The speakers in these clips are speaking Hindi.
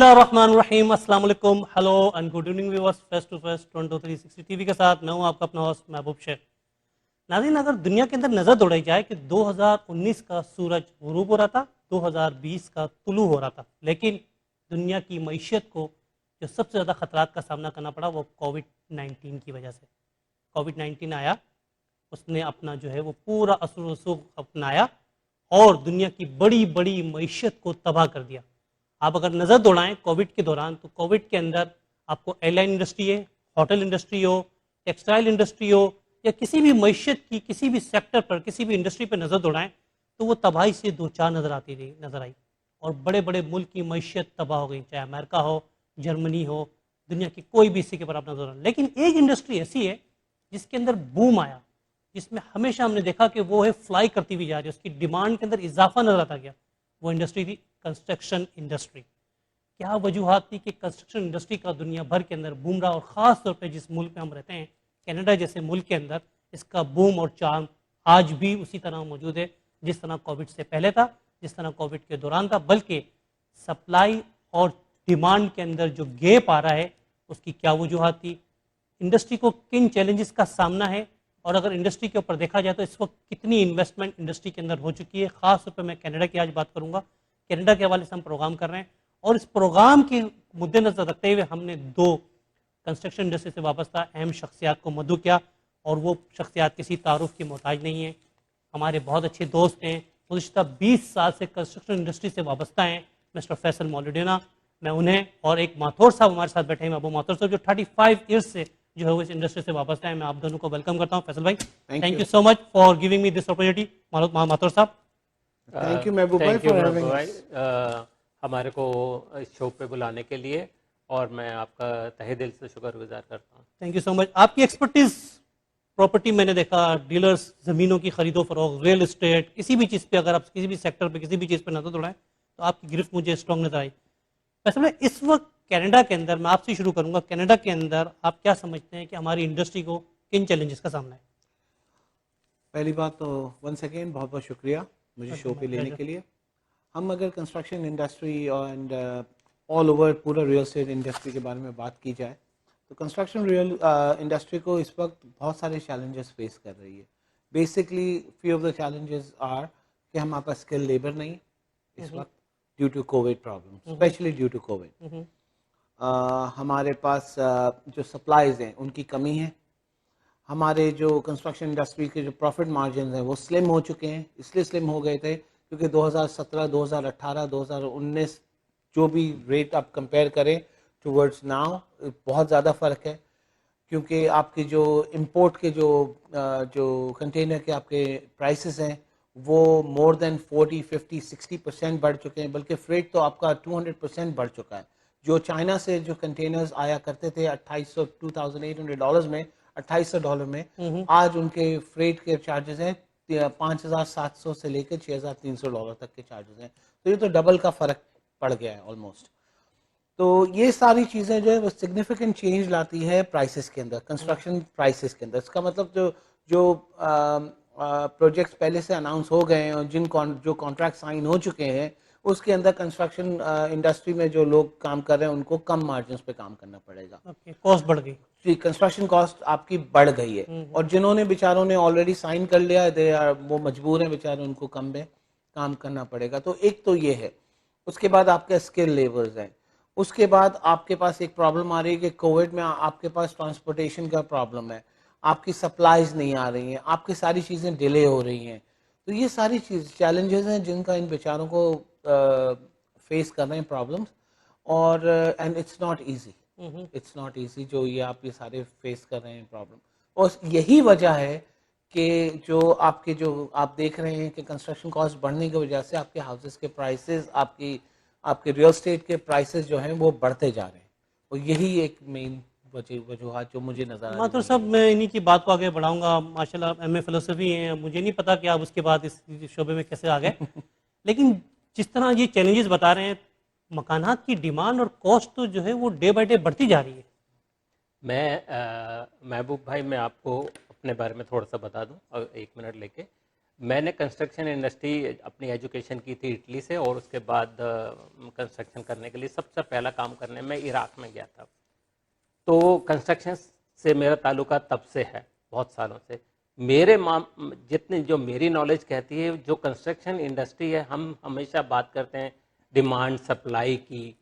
बिस्मिल्लाहिर्रहमानिर्रहीम, अस्सलाम वालेकुम, hello and good evening viewers. Face to face Toronto 360 TV के साथ मैं हूं आपका अपना होस्ट महबूब शेख। नाज़रीन, अगर दुनिया के अंदर नज़र दौड़ाई जाए कि 2019 का सूरज गुरूब हो रहा था, 2020 का तुलू हो रहा था, लेकिन दुनिया की मईशत को जो सबसे ज़्यादा खतरात का सामना करना पड़ा वो कोविड-19 की वजह से। कोविड-19 आया, उसने अपना जो है वो पूरा असर रसूख अपनाया और दुनिया की बड़ी बड़ी मईशत को तबाह कर दिया। आप अगर नज़र दौड़ाएं कोविड के दौरान, तो कोविड के अंदर आपको एयरलाइन इंडस्ट्री है, होटल इंडस्ट्री हो, टेक्सटाइल इंडस्ट्री हो, या किसी भी मईशत की किसी भी सेक्टर पर, किसी भी इंडस्ट्री पर नज़र दौड़ाएं तो वो तबाही से दो चार नज़र आई और बड़े बड़े मुल्क की मईशत तबाह हो गई, चाहे अमेरिका हो, जर्मनी हो, दुनिया की कोई भी इसी के पर आप नजर दौड़ाएं। लेकिन एक इंडस्ट्री ऐसी है जिसके अंदर बूम आया, जिसमें हमेशा हमने देखा कि वो है फ्लाई करती हुई जा रही है, उसकी डिमांड के अंदर इजाफा नजर आता गया। वो इंडस्ट्री थी कंस्ट्रक्शन इंडस्ट्री। क्या वजूहत थी कि कंस्ट्रक्शन इंडस्ट्री का दुनिया भर के अंदर बूम रहा, और ख़ास तौर पे जिस मुल्क में हम रहते हैं, कनाडा जैसे मुल्क के अंदर इसका बूम और चार्म आज भी उसी तरह मौजूद है जिस तरह कोविड से पहले था, जिस तरह कोविड के दौरान था। बल्कि सप्लाई और डिमांड के अंदर जो गैप आ रहा है उसकी क्या वजूहत थी, इंडस्ट्री को किन चैलेंजेस का सामना है, और अगर इंडस्ट्री के ऊपर देखा जाए तो इस वक्त कितनी इन्वेस्टमेंट इंडस्ट्री के अंदर हो चुकी है। खास तौर पर मैं कनाडा की आज बात करूंगा। कनाडा के हवाले से हम प्रोग्राम कर रहे हैं और इस प्रोग्राम के मुद्देनजर रखते हुए हमने दो कंस्ट्रक्शन इंडस्ट्री से वाबस्ता अहम शख्सियात को मदऊ किया, और वो शख्सियात किसी तारुफ की मोहताज नहीं है। हमारे बहुत अच्छे दोस्त हैं, गुज़िश्ता 20 साल से कंस्ट्रक्शन इंडस्ट्री से वाबस्ता हैं, मिस्टर फैसल मौलुडेना। मैं उन्हें और एक माथुर साहब हमारे साथ बैठे हैं, अबू माथुर साहब, जो 35 ईयर्स से जो है वो इस इंडस्ट्री से वाबस्ता है। मैं आप दोनों को वेलकम करता हूँ। फैसल भाई, thank you so much for giving me this opportunity. Mathur साहब, थैंक यू महबूब भाई thank you for Mehboob having भाई, अस। हमारे को इस शो पे बुलाने के लिए, और मैं आपका तहे दिल से शुक्रगुजार करता हूँ। Thank you so much. आपकी एक्सपर्टीज प्रॉपर्टी, मैंने देखा डीलर्स, ज़मीनों की खरीदो फरोख्त, रियल इस्टेट, किसी भी चीज़ पे अगर आप किसी भी सेक्टर पे किसी भी चीज़ पे नजर दौड़ाएं तो आपकी गिरफ्त मुझे स्ट्रॉन्ग नजर आई। वैसे में इस वक्त कनाडा के अंदर, मैं आपसे शुरू करूंगा, कनाडा के अंदर आप क्या समझते हैं कि हमारी इंडस्ट्री को किन चैलेंजेस का सामना है? पहली बात तो वंस अगेन बहुत बहुत शुक्रिया मुझे शो पे लेने के लिए। हम अगर construction industry and all over पूरा रियल एस्टेट इंडस्ट्री के बारे में बात की जाए तो कंस्ट्रक्शन रियल इंडस्ट्री को इस वक्त बहुत सारे चैलेंजेस फेस कर रही है। Basically few of the challenges are कि हमारे पास स्किल लेबर नहीं इस वक्त due to Covid problem, specially due to Covid. हमारे पास जो सप्लाईज हैं उनकी कमी है। हमारे जो कंस्ट्रक्शन इंडस्ट्री के जो प्रॉफिट मार्जिन हैं वो स्लिम हो चुके हैं। इसलिए स्लिम हो गए थे क्योंकि 2017, 2018, 2019 जो भी रेट आप कंपेयर करें टुवर्ड्स नाउ बहुत ज़्यादा फ़र्क है। क्योंकि आपके जो इंपोर्ट के जो कंटेनर के आपके प्राइसेस हैं वो मोर देन 40, 50, 60% बढ़ चुके हैं, बल्कि फ्रेट तो आपका 200% बढ़ चुका है। जो चाइना से जो कंटेनर्स आया करते थे 2800 $2,800 में, $2,800 में, आज उनके फ्रेट के चार्जेस हैं 5,700 से लेकर $6,300 तक के चार्जेस हैं। तो ये तो डबल का फ़र्क पड़ गया है ऑलमोस्ट। तो ये सारी चीज़ें जो है वो सिग्निफिकेंट चेंज लाती है प्राइसेस के अंदर, कंस्ट्रक्शन प्राइसेस के अंदर। इसका मतलब जो जो प्रोजेक्ट्स पहले से अनाउंस हो गए हैं और जो कॉन्ट्रैक्ट साइन हो चुके हैं उसके अंदर कंस्ट्रक्शन इंडस्ट्री में जो लोग काम कर रहे हैं उनको कम मार्जिन पे काम करना पड़ेगा। कॉस्ट बढ़ गई जी, कंस्ट्रक्शन कॉस्ट आपकी बढ़ गई है, और जिन्होंने बेचारों ने ऑलरेडी साइन कर लिया है वो मजबूर हैं बेचारे, उनको कम में काम करना पड़ेगा। तो एक तो ये है। उसके बाद आपके स्किल लेबर्स हैं। उसके बाद आपके पास एक प्रॉब्लम आ रही है कि कोविड में आपके पास ट्रांसपोर्टेशन का प्रॉब्लम है, आपकी सप्लाईज नहीं आ रही हैं, आपकी सारी चीज़ें डिले हो रही हैं। तो ये सारी चीज़ चैलेंजेस हैं जिनका इन बेचारों को फेस कर रहे हैं प्रॉब्लम्स, और and it's not easy, it's not easy जो ये सारे फेस कर रहे हैं प्रॉब्लम। और यही वजह है कि जो आप देख रहे हैं कि कंस्ट्रक्शन कॉस्ट बढ़ने की वजह से आपके हाउसेस के प्राइसेस, आपके रियल एस्टेट के प्राइसेस जो हैं वो बढ़ते जा रहे हैं। और यही एक मेन वजूहत जो मुझे नजर आ रही है। माथुर साहब, मैं इन्हीं की बात को आगे बढ़ाऊंगा। माशाल्लाह एमए फिलोसफी हैं, मुझे नहीं पता कि आप उसके बाद इस शोबे में कैसे आ गए। लेकिन जिस तरह ये चैलेंजेस बता रहे हैं, मकानात की डिमांड और कॉस्ट तो जो है वो डे बाय डे बढ़ती जा रही है। मैं महबूब भाई, मैं आपको अपने बारे में थोड़ा सा बता दूं, एक मिनट लेके। मैंने कंस्ट्रक्शन इंडस्ट्री अपनी एजुकेशन की थी इटली से, और उसके बाद कंस्ट्रक्शन करने के लिए सबसे पहला काम करने मैं इराक में गया था। तो कंस्ट्रक्शन से मेरा ताल्लुका तब से है, बहुत सालों से। मेरे जितनी जो मेरी नॉलेज कहती है, जो कंस्ट्रक्शन इंडस्ट्री है, हम हमेशा बात करते हैं डिमांड सप्लाई की,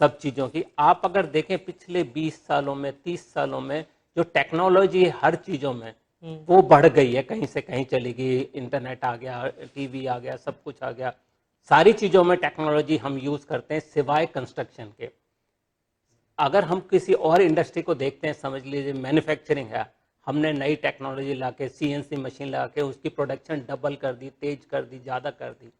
सब चीज़ों की। आप अगर देखें पिछले 20 सालों में, 30 सालों में जो टेक्नोलॉजी हर चीज़ों में वो बढ़ गई है, कहीं से कहीं चली गई। इंटरनेट आ गया, टीवी आ गया, सब कुछ आ गया। सारी चीज़ों में टेक्नोलॉजी हम यूज़ करते हैं सिवाय कंस्ट्रक्शन के। अगर हम किसी और इंडस्ट्री को देखते हैं, समझ लीजिए मैन्युफैक्चरिंग है, हमने नई टेक्नोलॉजी ला के, CNC मशीन लगा के उसकी प्रोडक्शन डबल कर दी, तेज कर दी, ज़्यादा कर दी।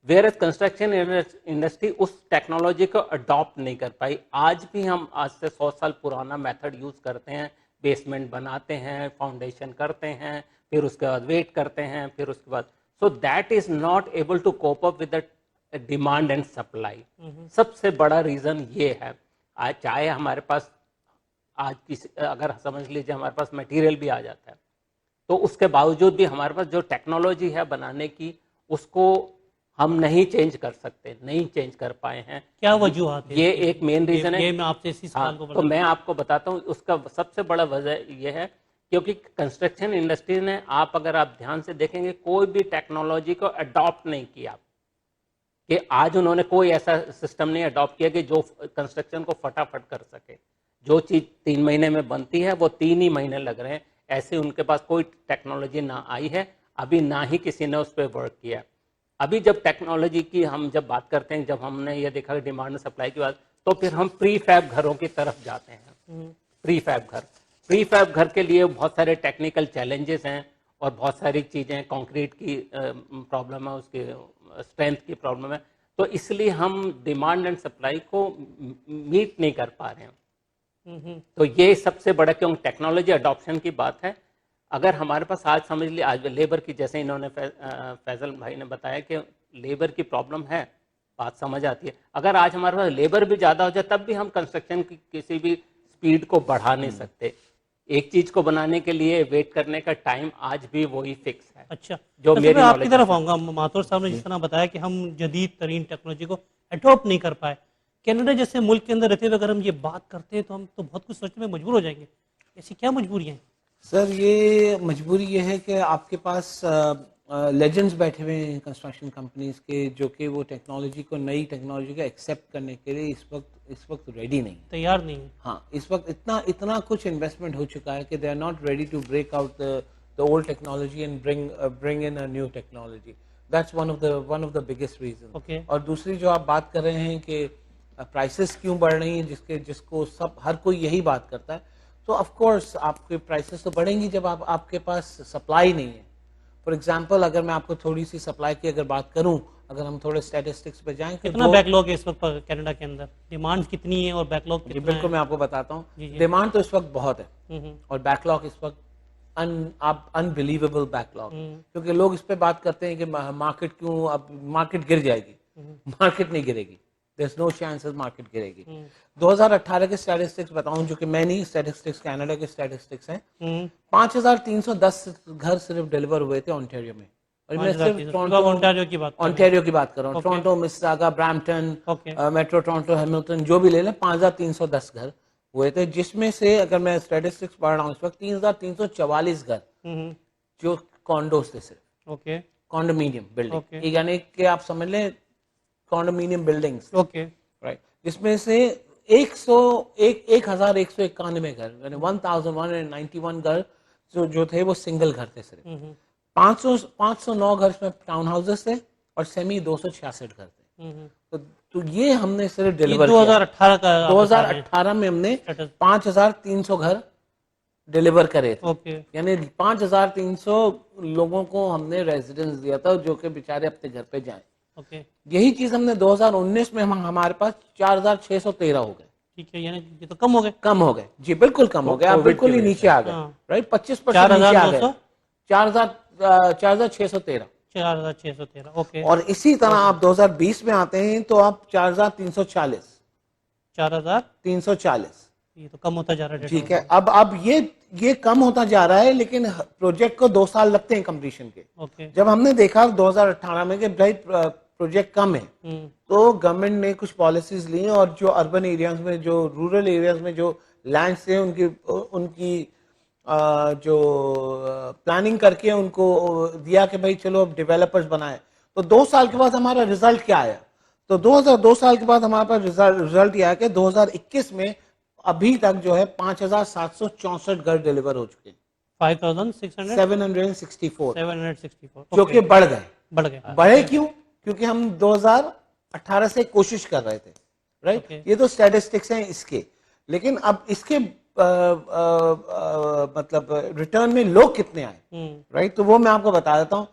वेयर कंस्ट्रक्शन इंडस्ट्री उस टेक्नोलॉजी को अडॉप्ट नहीं कर पाई। आज भी हम आज से 100 साल पुराना मेथड यूज़ करते हैं। बेसमेंट बनाते हैं, फाउंडेशन करते हैं, फिर उसके बाद वेट करते हैं, फिर उसके बाद so that is not able to cope up with the demand and supply. सबसे बड़ा रीज़न ये है। आज चाहे हमारे पास आज किसी, अगर समझ लीजिए हमारे पास मटेरियल भी आ जाता है, तो उसके बावजूद भी हमारे पास जो टेक्नोलॉजी है बनाने की, उसको हम नहीं चेंज कर सकते, नहीं चेंज कर पाए हैं। क्या वजूहत है? ये एक मेन रीजन है। ये मैं आपसे इसी सवाल को तो मैं आपको बताता हूँ, उसका सबसे बड़ा वजह ये है क्योंकि कंस्ट्रक्शन इंडस्ट्री ने, आप अगर आप ध्यान से देखेंगे, कोई भी टेक्नोलॉजी को अडॉप्ट नहीं किया। कि आज उन्होंने कोई ऐसा सिस्टम नहीं अडॉप्ट किया कि जो कंस्ट्रक्शन को फटाफट कर सके। जो चीज़ 3 महीने में बनती है वो 3 ही महीने लग रहे हैं। ऐसे उनके पास कोई टेक्नोलॉजी ना आई है अभी, ना ही किसी ने उस पर वर्क किया। अभी जब टेक्नोलॉजी की हम जब बात करते हैं, जब हमने ये देखा डिमांड सप्लाई की बात, तो फिर हम प्री फैब घरों की तरफ जाते हैं। प्री फैब घर के लिए बहुत सारे टेक्निकल चैलेंजेस हैं और बहुत सारी चीज़ें, कंक्रीट की प्रॉब्लम है, उसकी स्ट्रेंथ की प्रॉब्लम है। तो इसलिए हम डिमांड एंड सप्लाई को मीट नहीं कर पा रहे हैं। तो ये सबसे बड़ा, क्योंकि टेक्नोलॉजी अडॉप्शन की बात है। अगर हमारे पास आज समझ लीजिए, आज लेबर की, जैसे इन्होंने फैजल भाई ने बताया कि लेबर की प्रॉब्लम है, बात समझ आती है। अगर आज हमारे पास लेबर भी ज़्यादा हो जाए, तब भी हम कंस्ट्रक्शन की किसी भी स्पीड को बढ़ा नहीं सकते। एक चीज को बनाने के लिए वेट करने का टाइम आज भी वही फिक्स है। अच्छा, जो तो मेरी मैं आपकी knowledge तरफ है। आऊंगा। माथुर साहब ने जिस तरह बताया कि हम जदीद तरीन टेक्नोलॉजी को अडॉप्ट नहीं कर पाए, कनाडा जैसे मुल्क के अंदर रहते हुए अगर हम ये बात करते हैं तो हम तो बहुत कुछ सोचने में मजबूर हो जाएंगे। ऐसी क्या मजबूरियां हैं? सर, ये मजबूरी ये है कि आपके पास लेजेंड्स बैठे हुए हैं कंस्ट्रक्शन कंपनीज के, जो कि वो टेक्नोलॉजी को, नई टेक्नोलॉजी को एक्सेप्ट करने के लिए इस वक्त रेडी नहीं है। तैयार नहीं है। हाँ, इस वक्त इतना कुछ इन्वेस्टमेंट हो चुका है कि they are not ready to break out the old technology and bring in a new technology. That's one of the biggest reason. Okay. और दूसरी जो आप बात कर रहे हैं कि प्राइसेस क्यों बढ़ रही हैं, जिसको सब हर कोई यही बात करता है, तो ऑफ कोर्स आपके प्राइसेस तो बढ़ेंगी जब आपके पास सप्लाई नहीं है। फॉर एग्जांपल, अगर मैं आपको थोड़ी सी सप्लाई की अगर बात करूं, अगर हम थोड़े स्टैटिस्टिक्स पे जाएं, कितना बैकलॉग है इस वक्त कनाडा के अंदर? डिमांड कितनी है और बैकलॉग जी कितना बिल्कुल, है? मैं आपको बताता हूँ। जी, जी। डिमांड तो इस वक्त बहुत है हम्म, और बैकलॉग इस वक्त अनबिलीवेबल बैकलॉग, क्योंकि लोग इस पे बात करते हैं कि मार्केट क्यों, अब मार्केट गिर जाएगी। मार्केट नहीं गिरेगी, there is no chances market गिरेगी। 2018 के स्टैटिस्टिक्स बताऊं, जो कि मैं नहीं, स्टैटिस्टिक्स कनाडा के स्टैटिस्टिक्स हैं। 5310 घर सिर्फ डिलीवर हुए थे ओंटारियो में। और मैं सिर्फ ओंटारियो की बात कर रहे हैं। ओंटारियो की बात कर रहा हूँ। Okay. Toronto, Mississauga, Brampton, Okay. Metro Toronto, Hamilton, जो भी ले लें, 5310 घर हुए थे, जिसमें से अगर मैं स्टैटिस्टिक्स पढ़ रहा हूँ इस वक्त 3344 घर जो कॉन्डोस थे, सिर्फ ओके कॉन्डोमिनियम बिल्डिंग। Okay. यानी कि आप समझ लें कॉन्डोमिनियम बिल्डिंग्स, ओके राइट, जिसमें से 1191 घर, यानी 1191 घर जो थे वो सिंगल घर थे सिर्फ। 509 घर में टाउन हाउसेस थे और सेमी 266 घर थे। तो ये हमने सिर्फ डिलीवर 2018 का आप बता रहे हैं। 2018 में हमने Status. 5300 घर डिलीवर करे थे। ओके यानी 5300 लोगों को हमने रेजिडेंस दिया था, जो कि बेचारे अपने घर पे जाएं। ओके यही चीज हमने 2019 में हमारे पास 4613 हो गए। ठीक है, यानी ये तो कम हो गए। कम हो गए जी, बिल्कुल कम हो गए। आप COVID बिल्कुल ही की वजह नीचे आ गए, हाँ। राइट, 25% नीचे आ गए। 4900? 4613। 4613। ओके। और इसी तरह आप 2020 में आते हैं तो आप 4340। 4000? 340, ये तो कम होता जा रहा है। ठीक है। अब ये ये कम होता जा रहा है, लेकिन प्रोजेक्ट को 2 साल लगते हैं कंप्लीशन के। ओके। जब हमने देखा 2018 में कि भाई प्रोजेक्ट कम है, तो गवर्नमेंट ने कुछ पॉलिसीज ली और जो अर्बन एरियाज में, जो रूरल एरियाज में जो लैंड थे, उनकी उनकी जो प्लानिंग करके उनको दिया कि भाई चलो अब डेवलपर्स बनाए। तो 2 साल के बाद हमारा रिजल्ट क्या आया? तो 2 साल के बाद हमारे पास रिजल्ट यह आया कि 2021 में अभी तक जो है 5,764 घर डिलीवर हो चुके हैं, 5,600 764, 764 जो कि बढ़ गए। बढ़ गए। बढ़े क्यों? क्योंकि हम 2018 से कोशिश कर रहे थे, राइट? Okay. ये तो स्टैटिस्टिक्स हैं इसके, लेकिन अब इसके मतलब रिटर्न में लोग कितने आए, राइट? तो वो मैं आपको बता देता हूँ।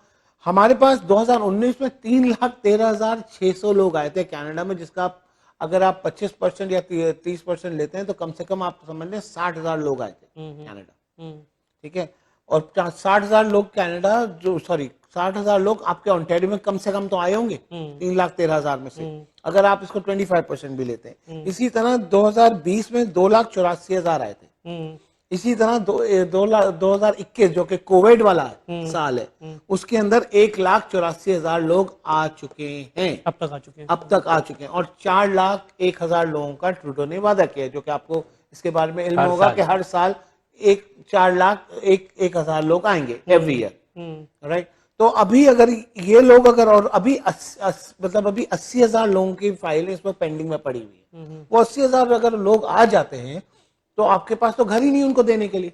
हमारे पास 2019 में 3,13,600 लोग आए थे कनाडा में, जिसका अगर आप 25% या 30% लेते हैं तो कम से कम आप समझ लें 60,000 लोग आए थे कनाडा, ठीक है? और 60,000 लोग कनाडा, जो सॉरी 60,000 लोग आपके ओंटारियो में कम से कम तो आए होंगे 3,13,000 में से, अगर आप इसको 25% भी लेते हैं। इसी तरह 2020 में 2,84,000 आए थे। इसी तरह 2021 जो कि कोविड वाला साल है, उसके अंदर 1,84,000 लोग आ चुके हैं, अब तक आ चुके हैं। अब तक आ चुके हैं। और 4,01,000 लोगों का ट्रूडो ने वादा किया, जो कि आपको इसके बारे में इल्म होगा कि हर साल 4,01,000 लोग आएंगे एवरी ईयर, राइट? तो अभी अगर ये लोग अगर, और अभी मतलब अभी 80,000 लोगों की फाइलें इस वक्त पेंडिंग में पड़ी हुई है, वो 80,000 अगर लोग आ जाते हैं तो आपके पास तो घर ही नहीं उनको देने के लिए,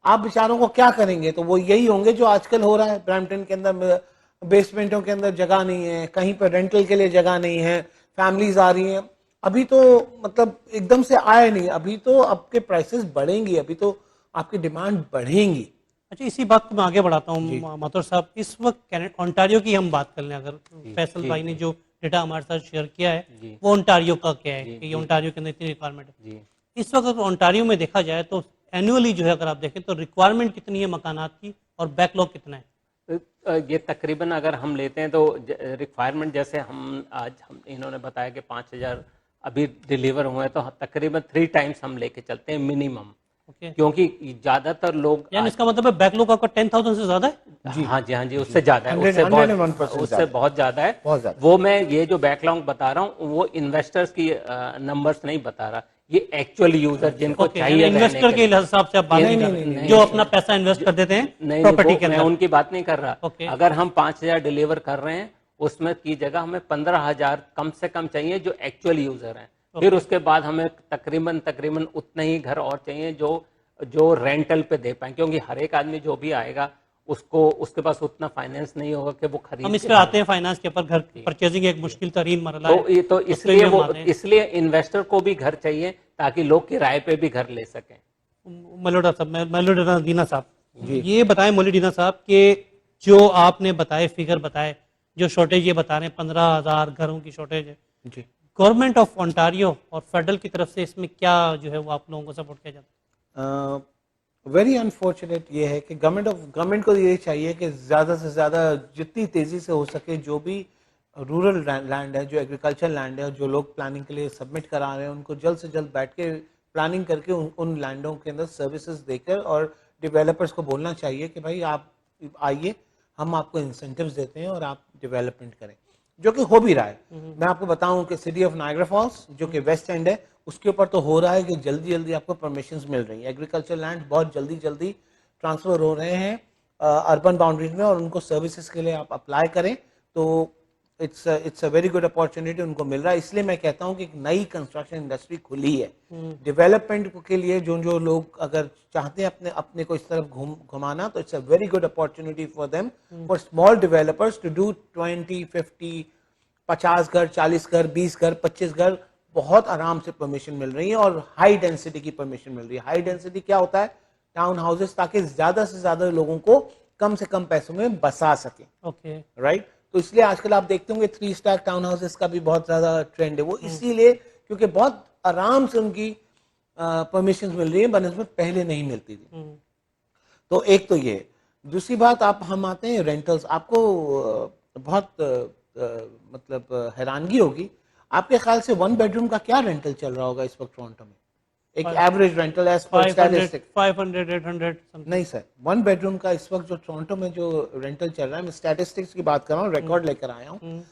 आप बेचारों को क्या करेंगे? तो वो यही होंगे जो आजकल हो रहा है। ब्रैम्पटन के अंदर बेसमेंटों के अंदर जगह नहीं है, कहीं पर रेंटल के लिए जगह नहीं है, फैमिलीज आ रही हैं। अभी तो मतलब एकदम से आए नहीं, अभी तो आपके प्राइसेस बढ़ेंगी, अभी तो आपकी डिमांड बढ़ेंगी। अच्छा, इसी बात को मैं आगे बढ़ाता हूँ माथुर साहब। इस वक्त ओंटारियो की हम बात कर लें, अगर फैसल भाई ने जो डेटा हमारे साथ शेयर किया है वो ओंटारियो का क्या है कि ये ओंटारियो के अंदर इतनी रिक्वायरमेंट है। इस वक्त अगर ओंटारियो में देखा जाए तो एनुअली जो है अगर आप देखें तो रिक्वायरमेंट कितनी है मकानात की और बैकलॉग कितना है? ये तकरीबन अगर हम लेते हैं तो रिक्वायरमेंट, जैसे हम आज इन्होंने बताया कि 5,000 अभी डिलीवर हुए हैं, तो तकरीबन 3 टाइम्स हम लेके चलते हैं मिनिमम, क्योंकि ज्यादातर लोग, यानी इसका मतलब है बैकलॉग आपका 10,000 से ज्यादा है? हाँ जी, उससे ज्यादा है, उससे बहुत ज्यादा है। वो मैं ये जो बैकलॉग बता रहा हूँ वो इन्वेस्टर्स की नंबर्स नहीं बता रहा, ये एक्चुअल यूजर जिनको चाहिए, इन्वेस्टर के हिसाब से आप बात नहीं कर रहे, जो अपना पैसा इन्वेस्ट कर देते हैं प्रॉपर्टी के अंदर, मैं उनकी बात नहीं कर रहा। अगर हम 5,000 डिलीवर कर रहे हैं, उसमें की जगह हमें 15,000 कम से कम चाहिए जो एक्चुअल यूजर हैं। फिर उसके बाद हमें तकरीबन उतने ही घर और चाहिए जो रेंटल पे दे पाए, क्योंकि हर एक आदमी जो भी आएगा उसके पास उतना फाइनेंस नहीं होगा कि वो खरीद। हम इस पे आते हैं फाइनेंस के ऊपर, घर परचेजिंग एक मुश्किल तरीन मरला है, तो इसलिए इन्वेस्टर को भी घर चाहिए ताकि लोग किराए पे भी घर ले सकें। मोलिडीना साहब, ये बताएं मोलिडीना साहब कि जो आपने बताए फिगर बताए, जो शॉर्टेज ये बता रहे हैं 15,000 घरों की शॉर्टेज है, गवर्नमेंट ऑफ ओंटारियो और फेडरल की तरफ से इसमें क्या जो है वो आप लोगों को सपोर्ट किया जाता है? वेरी अनफॉर्चुनेट ये है कि गवर्नमेंट को ये चाहिए कि ज़्यादा से ज़्यादा जितनी तेज़ी से हो सके, जो भी रूरल लैंड है, जो एग्रीकल्चर लैंड है, जो लोग प्लानिंग के लिए सबमिट करा रहे हैं, उनको जल्द से जल्द बैठ के प्लानिंग करके उन लैंडों के अंदर सर्विसेज देकर, और डेवलपर्स को बोलना चाहिए कि भाई आप आइए, हम आपको इंसेंटिव्स देते हैं और आप डेवलपमेंट करें, जो कि हो भी रहा है। मैं आपको बताऊं कि सिटी ऑफ नायग्रा फॉल्स जो कि वेस्ट एंड है, उसके ऊपर तो हो रहा है कि जल्दी जल्दी आपको परमिशंस मिल रही है। एग्रीकल्चर लैंड बहुत जल्दी ट्रांसफर हो रहे हैं अर्बन बाउंड्रीज में, और उनको सर्विसेज के लिए आप अप्लाई करें तो it's a very good opportunity उनको मिल रहा है। इसलिए मैं कहता हूं कि एक नई कंस्ट्रक्शन इंडस्ट्री खुली है डेवलपमेंट के लिए। जो लोग अगर चाहते हैं अपने को इस तरफ घुमाना, तो it's a very good opportunity for them, for small developers to do 20, 50, 50 घर, 40 घर, 20 घर, 25 घर, बहुत आराम से परमिशन मिल रही है, और हाई डेंसिटी की परमिशन मिल रही है। हाई डेंसिटी क्या होता है? टाउन हाउसेस, ताकि ज्यादा से ज्यादा लोगों को कम से कम पैसों में बसा सके। Okay, right? तो इसलिए आजकल आप देखते होंगे 3 स्टार टाउन हाउसेस का भी बहुत ज्यादा ट्रेंड है। वो इसीलिए क्योंकि बहुत आराम से उनकी परमिशन मिल रही है, बनस्बत पहले नहीं मिलती थी। तो एक तो ये, दूसरी बात हम आते हैं रेंटल्स। आपको बहुत मतलब हैरानगी होगी, आपके ख्याल से 1 बेडरूम का क्या रेंटल चल रहा होगा इस वक्त टोरंटो में? एक average rental as per 500 statistic 500 800 something. नहीं सर, 1 बेडरूम का इस वक्त जो टोरंटो में जो रेंटल चल रहा है, मैं स्टैटिस्टिक्स की बात कर रहा हूँ, रिकॉर्ड लेकर आया हूँ,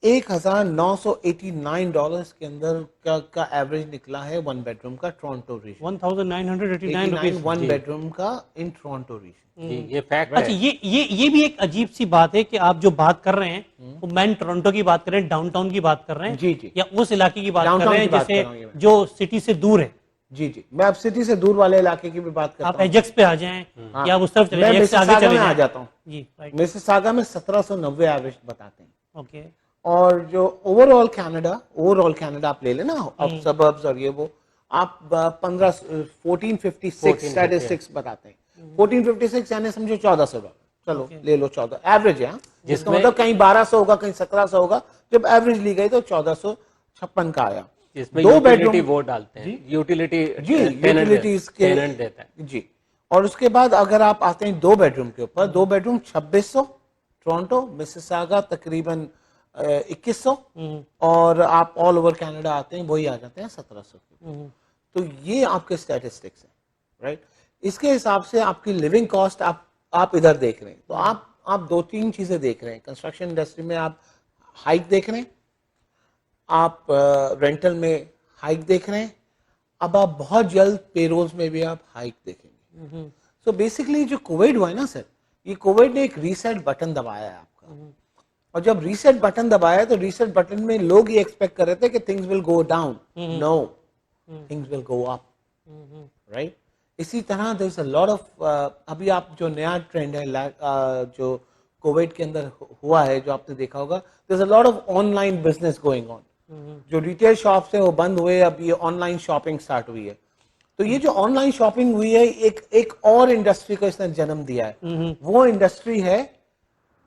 $1,989 के अंदर का एवरेज निकला है 1 बेडरूम का टोरंटो रीजन। 1989 89 रुपीस। 1 बेडरूम का इन टोरंटो रीजन। जी, ये फैक्ट अच्छा, है। ये भी एक अजीब सी बात है कि आप जो बात कर रहे हैं वो मैन टोरंटो की बात कर रहे हैं, डाउनटाउन की बात कर रहे हैं, जी, जी। या उस इलाके की बात कर डाउनटाउन रहे हैं की बात कर जैसे रहा हूँ ये मैं। जो सिटी से दूर है? जी जी, मैं अब सिटी से दूर वाले इलाके की भी बात करता आप हूँ। एजेक्स पे आ जाएं हाँ, या आप उस तरफ चले मैं जाएं, एजेक्स से आगे मिसिसागा चले में आ जाएं। जाता हूँ। जी, राइट। मिसिसागा में 1790 एवरेज बताते हैं। ओके। और जो ओवरऑल कनाडा आप ले लेना, अब सबर्ब्स और ये वो, आप 1456 स्टैटिस्टिक्स बताते हैं। 1456 यानी समझो $1400। चलो ले लो 14 एवरेज है, जिसका मतलब कहीं 1200 होगा, कहीं 1700 होगा। जब एवरेज ली गई तो 1456 का आया। इसमें 2 यूटिलिटी बेडरूम वो डालते हैं, यूटिलिटी जी, यूटिलिटीज के टेनेंट देता है। जी। और उसके बाद अगर आप आते हैं 2 बेडरूम के ऊपर, 2 बेडरूम 2600 टोरंटो, मिसिसागा तकरीबन 2100, और आप ऑल ओवर कनाडा आते हैं वही आ जाते हैं 1700 के। तो ये आपके स्टैटिस्टिक्स हैं, राइट। इसके हिसाब से आपकी लिविंग कॉस्ट आप इधर देख रहे हैं, तो आप 2-3 चीजें देख रहे हैं कंस्ट्रक्शन इंडस्ट्री में। आप हाइक देख रहे हैं, आप रेंटल में हाइक देख रहे हैं, अब आप बहुत जल्द पेरोल्स में भी आप हाइक देखेंगे। सो बेसिकली जो कोविड हुआ है ना सर, ये कोविड ने एक रीसेट बटन दबाया है आपका। और जब रीसेट बटन दबाया तो रीसेट बटन में लोग ये एक्सपेक्ट कर रहे थे कि things will go down. No, things will go up, right. इसी तरह there is a lot of, अभी आप जो नया ट्रेंड है जो कोविड के अंदर हुआ है, जो आपने देखा होगा, there is a lot of online business going on. जो रिटेल शॉप्स है वो बंद हुए, अब ये ऑनलाइन शॉपिंग स्टार्ट हुई है। तो ये जो ऑनलाइन शॉपिंग हुई है, एक और इंडस्ट्री को इसने जन्म दिया है। वो इंडस्ट्री है,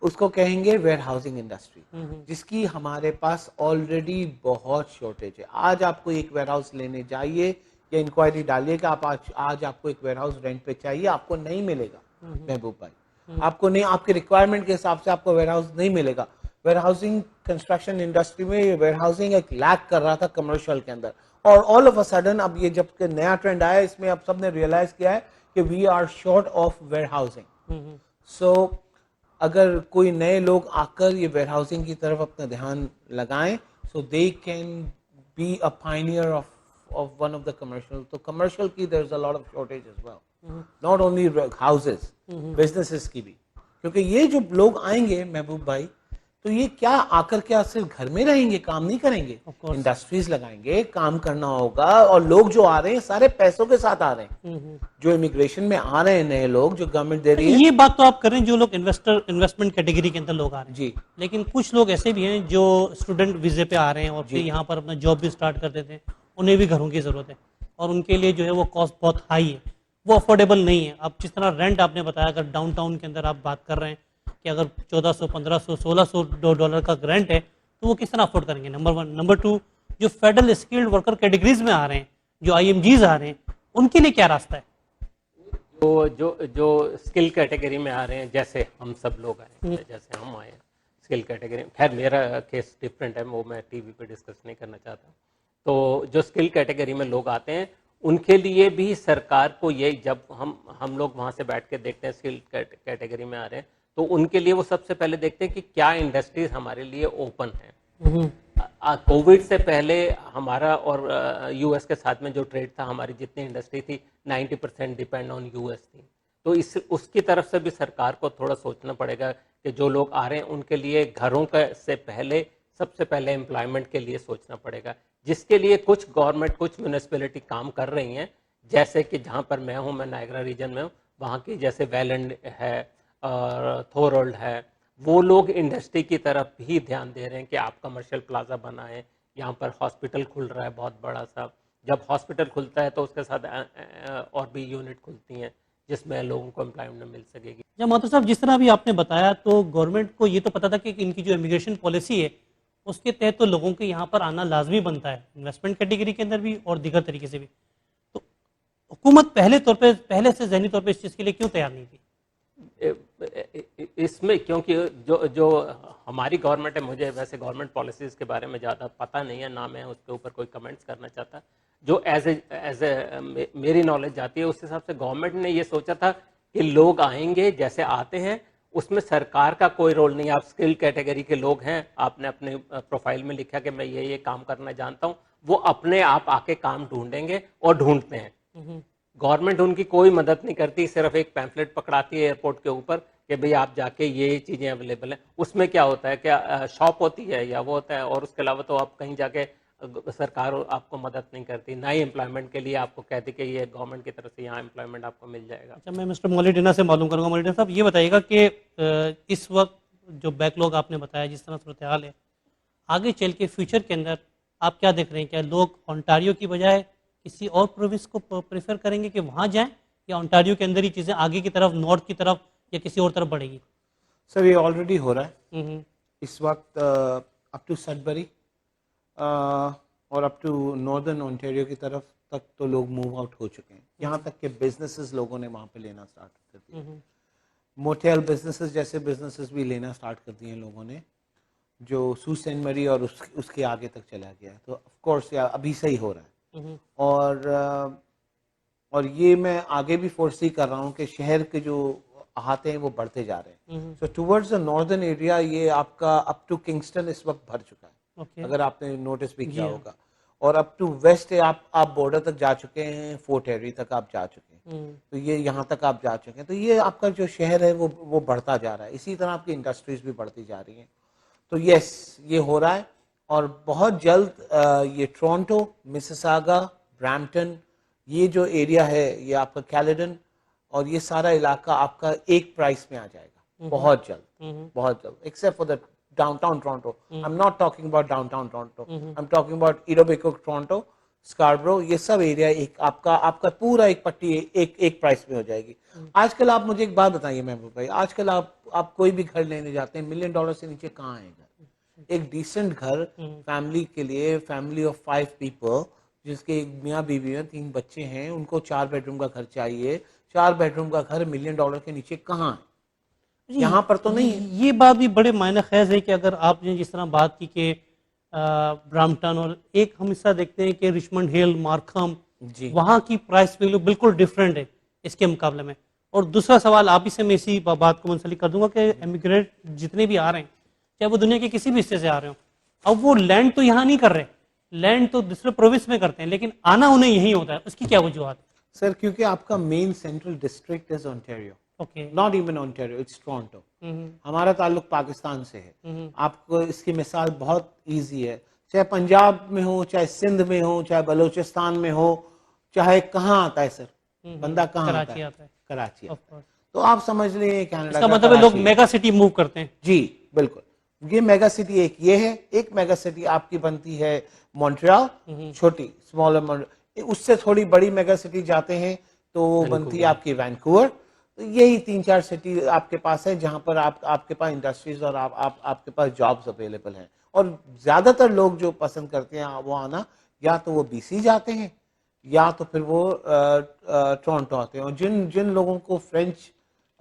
उसको कहेंगे वेयर हाउसिंग इंडस्ट्री, जिसकी हमारे पास ऑलरेडी बहुत शॉर्टेज है। आज आपको एक वेयर हाउस लेने जाइए या इंक्वायरी डालिए कि आप आज आपको एक वेयर हाउस रेंट पे चाहिए, आपको नहीं मिलेगा महबूब भाई। आपको नहीं, आपके रिक्वायरमेंट के हिसाब से आपको वेयर हाउस नहीं मिलेगा। वेयर हाउसिंग कंस्ट्रक्शन इंडस्ट्री में वेयर हाउसिंग एक लैक कर रहा था कमर्शियल के अंदर, और ऑल ऑफ अ सडन अब ये जब नया ट्रेंड आया, इसमें अब सबने रियलाइज किया है कि we are short of warehousing. So अगर कोई नए लोग आकर ये वेयर हाउसिंग की तरफ अपना ध्यान लगाएं, so they can be a pioneer of one of the commercial. तो कमर्शियल की there is a lot of shortage as well, not only houses, businesses की भी। क्योंकि ये जो लोग आएंगे महबूब भाई, तो ये क्या आकर क्या सिर्फ घर में रहेंगे, काम नहीं करेंगे, इंडस्ट्रीज लगाएंगे, काम करना होगा। और लोग जो आ रहे हैं सारे पैसों के साथ आ रहे हैं, जो इमिग्रेशन में आ रहे हैं नए लोग, जो गवर्नमेंट दे रही है। ये बात तो आप कर रहे हैं जो लोग इन्वेस्टमेंट कैटेगरी के अंदर लोग आ रहे हैं जी, लेकिन कुछ लोग ऐसे भी हैं जो स्टूडेंट वीजे पे आ रहे हैं और फिर यहाँ पर अपना जॉब भी स्टार्ट कर देते हैं। उन्हें भी घरों की जरूरत है और उनके लिए जो है वो कॉस्ट बहुत हाई है, वो अफोर्डेबल नहीं है। अब जिस तरह रेंट आपने बताया, अगर डाउनटाउन के अंदर आप बात कर रहे हैं कि अगर 1400 1500 1600 डॉलर का रेंट है तो वो किस तरह अफोर्ड करेंगे, नंबर 1। नंबर 2, जो फेडरल स्किल्ड वर्कर कैटेगरीज में आ रहे हैं, जो IMGs आ रहे हैं, उनके लिए क्या रास्ता है? तो जो स्किल कैटेगरी में आ रहे हैं, जैसे हम सब लोग आए, जैसे हम आए स्किल कैटेगरी, खैर मेरा केस डिफरेंट है, वो मैं टीवी पे डिस्कस नहीं करना चाहता। तो जो स्किल कैटेगरी में लोग आते हैं, उनके लिए भी सरकार को ये, जब हम लोग वहाँ से बैठ के देखते हैं स्किल कैटेगरी में आ रहे हैं, तो उनके लिए वो सबसे पहले देखते हैं कि क्या इंडस्ट्रीज हमारे लिए ओपन है। कोविड से पहले हमारा और US के साथ में जो ट्रेड था, हमारी जितनी इंडस्ट्री थी 90% डिपेंड ऑन US थी। तो उसकी तरफ से भी सरकार को थोड़ा सोचना पड़ेगा कि जो लोग आ रहे हैं उनके लिए घरों का से पहले सबसे पहले एम्प्लॉयमेंट के लिए सोचना पड़ेगा, जिसके लिए कुछ गवर्नमेंट, कुछ म्यूनिसिपैलिटी काम कर रही हैं। जैसे कि जहाँ पर मैं हूँ, मैं नायग्रा रीजन में हूँ, वहाँ की जैसे वेलैंड है और थोरोल्ड है, वो लोग इंडस्ट्री की तरफ भी ध्यान दे रहे हैं कि आप कमर्शियल प्लाजा बनाएं। यहाँ पर हॉस्पिटल खुल रहा है बहुत बड़ा सा, जब हॉस्पिटल खुलता है तो उसके साथ और भी यूनिट खुलती हैं जिसमें लोगों को एम्प्लॉयमेंट मिल सकेगी। जब माथुर साहब, जिस तरह अभी आपने बताया, तो गवर्नमेंट को ये तो पता था कि इनकी जो इमिग्रेशन पॉलिसी है उसके तहत तो लोगों के यहाँ पर आना लाजमी बनता है, इन्वेस्टमेंट कैटेगरी के अंदर भी और दीगर तरीके से भी। तो हुकूमत पहले से जहनी तौर पर इस चीज़ के लिए क्यों तैयार नहीं थी? इसमें क्योंकि जो जो हमारी गवर्नमेंट है, मुझे वैसे गवर्नमेंट पॉलिसीज के बारे में ज़्यादा पता नहीं है, ना मैं उसके ऊपर कोई कमेंट्स करना चाहता। जो एज ए मेरी नॉलेज जाती है उस हिसाब से गवर्नमेंट ने ये सोचा था कि लोग आएंगे जैसे आते हैं, उसमें सरकार का कोई रोल नहीं। आप स्किल कैटेगरी के लोग हैं, आपने अपने प्रोफाइल में लिखा कि मैं ये काम करना जानता हूँ, वो अपने आप आके काम ढूंढेंगे और ढूंढते हैं। गवर्नमेंट उनकी कोई मदद नहीं करती, सिर्फ एक पैम्फलेट पकड़ाती है एयरपोर्ट के ऊपर कि भाई आप जाके ये चीज़ें अवेलेबल हैं। उसमें क्या होता है, क्या शॉप होती है या वो होता है, और उसके अलावा तो आप कहीं जाके सरकार आपको मदद नहीं करती, ना ही एम्प्लॉयमेंट के लिए आपको कहती कि ये गवर्नमेंट की तरफ से यहाँ एम्प्लॉयमेंट आपको मिल जाएगा। अच्छा, मैं मिस्टर मोलिडिना से मालूम करूंगा। मोलिडिना साहब, ये बताइएगा कि इस वक्त जो बैकलॉग आपने बताया, जिस तरह सूरत हाल है, आगे चल के फ्यूचर के अंदर आप क्या देख रहे हैं? क्या लोग ओंटारियो की बजाय किसी और प्रोविंस को प्रेफर करेंगे कि वहाँ जाएं, या ओंटारियो के अंदर ही चीज़ें आगे की तरफ, नॉर्थ की तरफ या किसी और तरफ बढ़ेगी? सर ये ऑलरेडी हो रहा है हम्म, इस वक्त। अप टू सडबरी और अप टू नॉर्दर्न ओंटारियो की तरफ तक तो लोग मूव आउट हो चुके हैं। यहाँ तक के बिजनेसेस लोगों ने वहाँ पे लेना स्टार्ट कर दिया। मोटेल बिजनेसेस जैसे बिजनेसेस भी लेना स्टार्ट कर दिए हैं लोगों ने, जो सू सेंट मरी और उसके आगे तक चला गया है। तो ऑफ कोर्स या अभी से ही हो रहा है। और ये मैं आगे भी फोर्सी कर रहा हूँ कि शहर के जो अहाते हैं वो बढ़ते जा रहे हैं। सो टुवर्ड्स द नॉर्दर्न एरिया ये आपका अप टू किंगस्टन इस वक्त भर चुका है। अगर आपने नोटिस भी किया होगा। और अप टू वेस्ट आप बॉर्डर तक जा चुके हैं, फोर्ट हैरी तक आप जा चुके हैं। तो ये यहाँ तक आप जा चुके हैं। तो ये आपका जो शहर है वो बढ़ता जा रहा है। इसी तरह आपकी इंडस्ट्रीज भी बढ़ती जा रही हैं। तो यस, ये हो रहा है। और बहुत जल्द ये टोरंटो, मिसिसागा, ब्रैम्पटन, ये जो एरिया है, ये आपका कैलेडन और ये सारा इलाका आपका एक प्राइस में आ जाएगा बहुत जल्द, बहुत जल्द। Except for the downtown Toronto. I am not talking about downtown Toronto, I am talking about Etobicoke Toronto, Scarborough. ये सब एरिया एक आपका पूरा एक पट्टी एक प्राइस में हो जाएगी। आजकल आप मुझे एक बात बताइए महबूब भाई, आजकल आप कोई भी घर लेने जाते हैं, $1 मिलियन से नीचे कहाँ है घर? एक डिसेंट घर फैमिली के लिए, फैमिली ऑफ 5 पीपल, जिसके एक मियाँ बीवी हैं, 3 बच्चे हैं, उनको 4 बेडरूम का घर चाहिए। 4 बेडरूम का घर $1 मिलियन के नीचे कहाँ है? यहाँ पर तो नहीं है। ये बात भी बड़े मायने खैज है कि अगर आपने जिस तरह बात की कि ब्रैम्पटन, और एक हम हिस्सा देखते हैं कि रिचमंड हिल, मार्कम, वहाँ की प्राइस वैल्यू बिल्कुल डिफरेंट है इसके मुकाबले में। और दूसरा सवाल आप ही से मैं इसी बात को मुंसलिक कर दूंगा कि एमिग्रेट जितने भी आ रहे हैं, चाहे वो दुनिया के किसी भी हिस्से से आ रहे हो, अब वो लैंड तो यहाँ नहीं कर रहे, लैंड तो दूसरे प्रोविंस में करते हैं, लेकिन आना उन्हें यही होता है। उसकी क्या वजूहत है? सर क्योंकि आपका main central district is Ontario, not even Ontario, it's Toronto. हमारा ताल्लुक पाकिस्तान से है। आपको इसकी मिसाल बहुत इजी है, चाहे पंजाब में हो, चाहे सिंध में हो, चाहे बलूचिस्तान में हो, चाहे कहाँ आता है सर, बंदा कहाँ आता है? कराची आता है। तो आप समझ लीजिए कनाडा का मतलब लोग मेगा सिटी मूव करते हैं। जी बिल्कुल। ये मेगा सिटी एक ये है। एक मेगा सिटी आपकी बनती है मॉन्ट्रियल, छोटी स्मॉलर, उससे थोड़ी बड़ी मेगा सिटी जाते हैं तो वो बनती है आपकी वैंकूवर। तो यही 3-4 सिटी आपके पास है जहां पर आपके पास इंडस्ट्रीज और आपके पास जॉब्स अवेलेबल हैं। और ज्यादातर लोग जो पसंद करते हैं वो आना, या तो वो BC जाते हैं या तो फिर वो टोरंटो आते हैं। और जिन लोगों को फ्रेंच,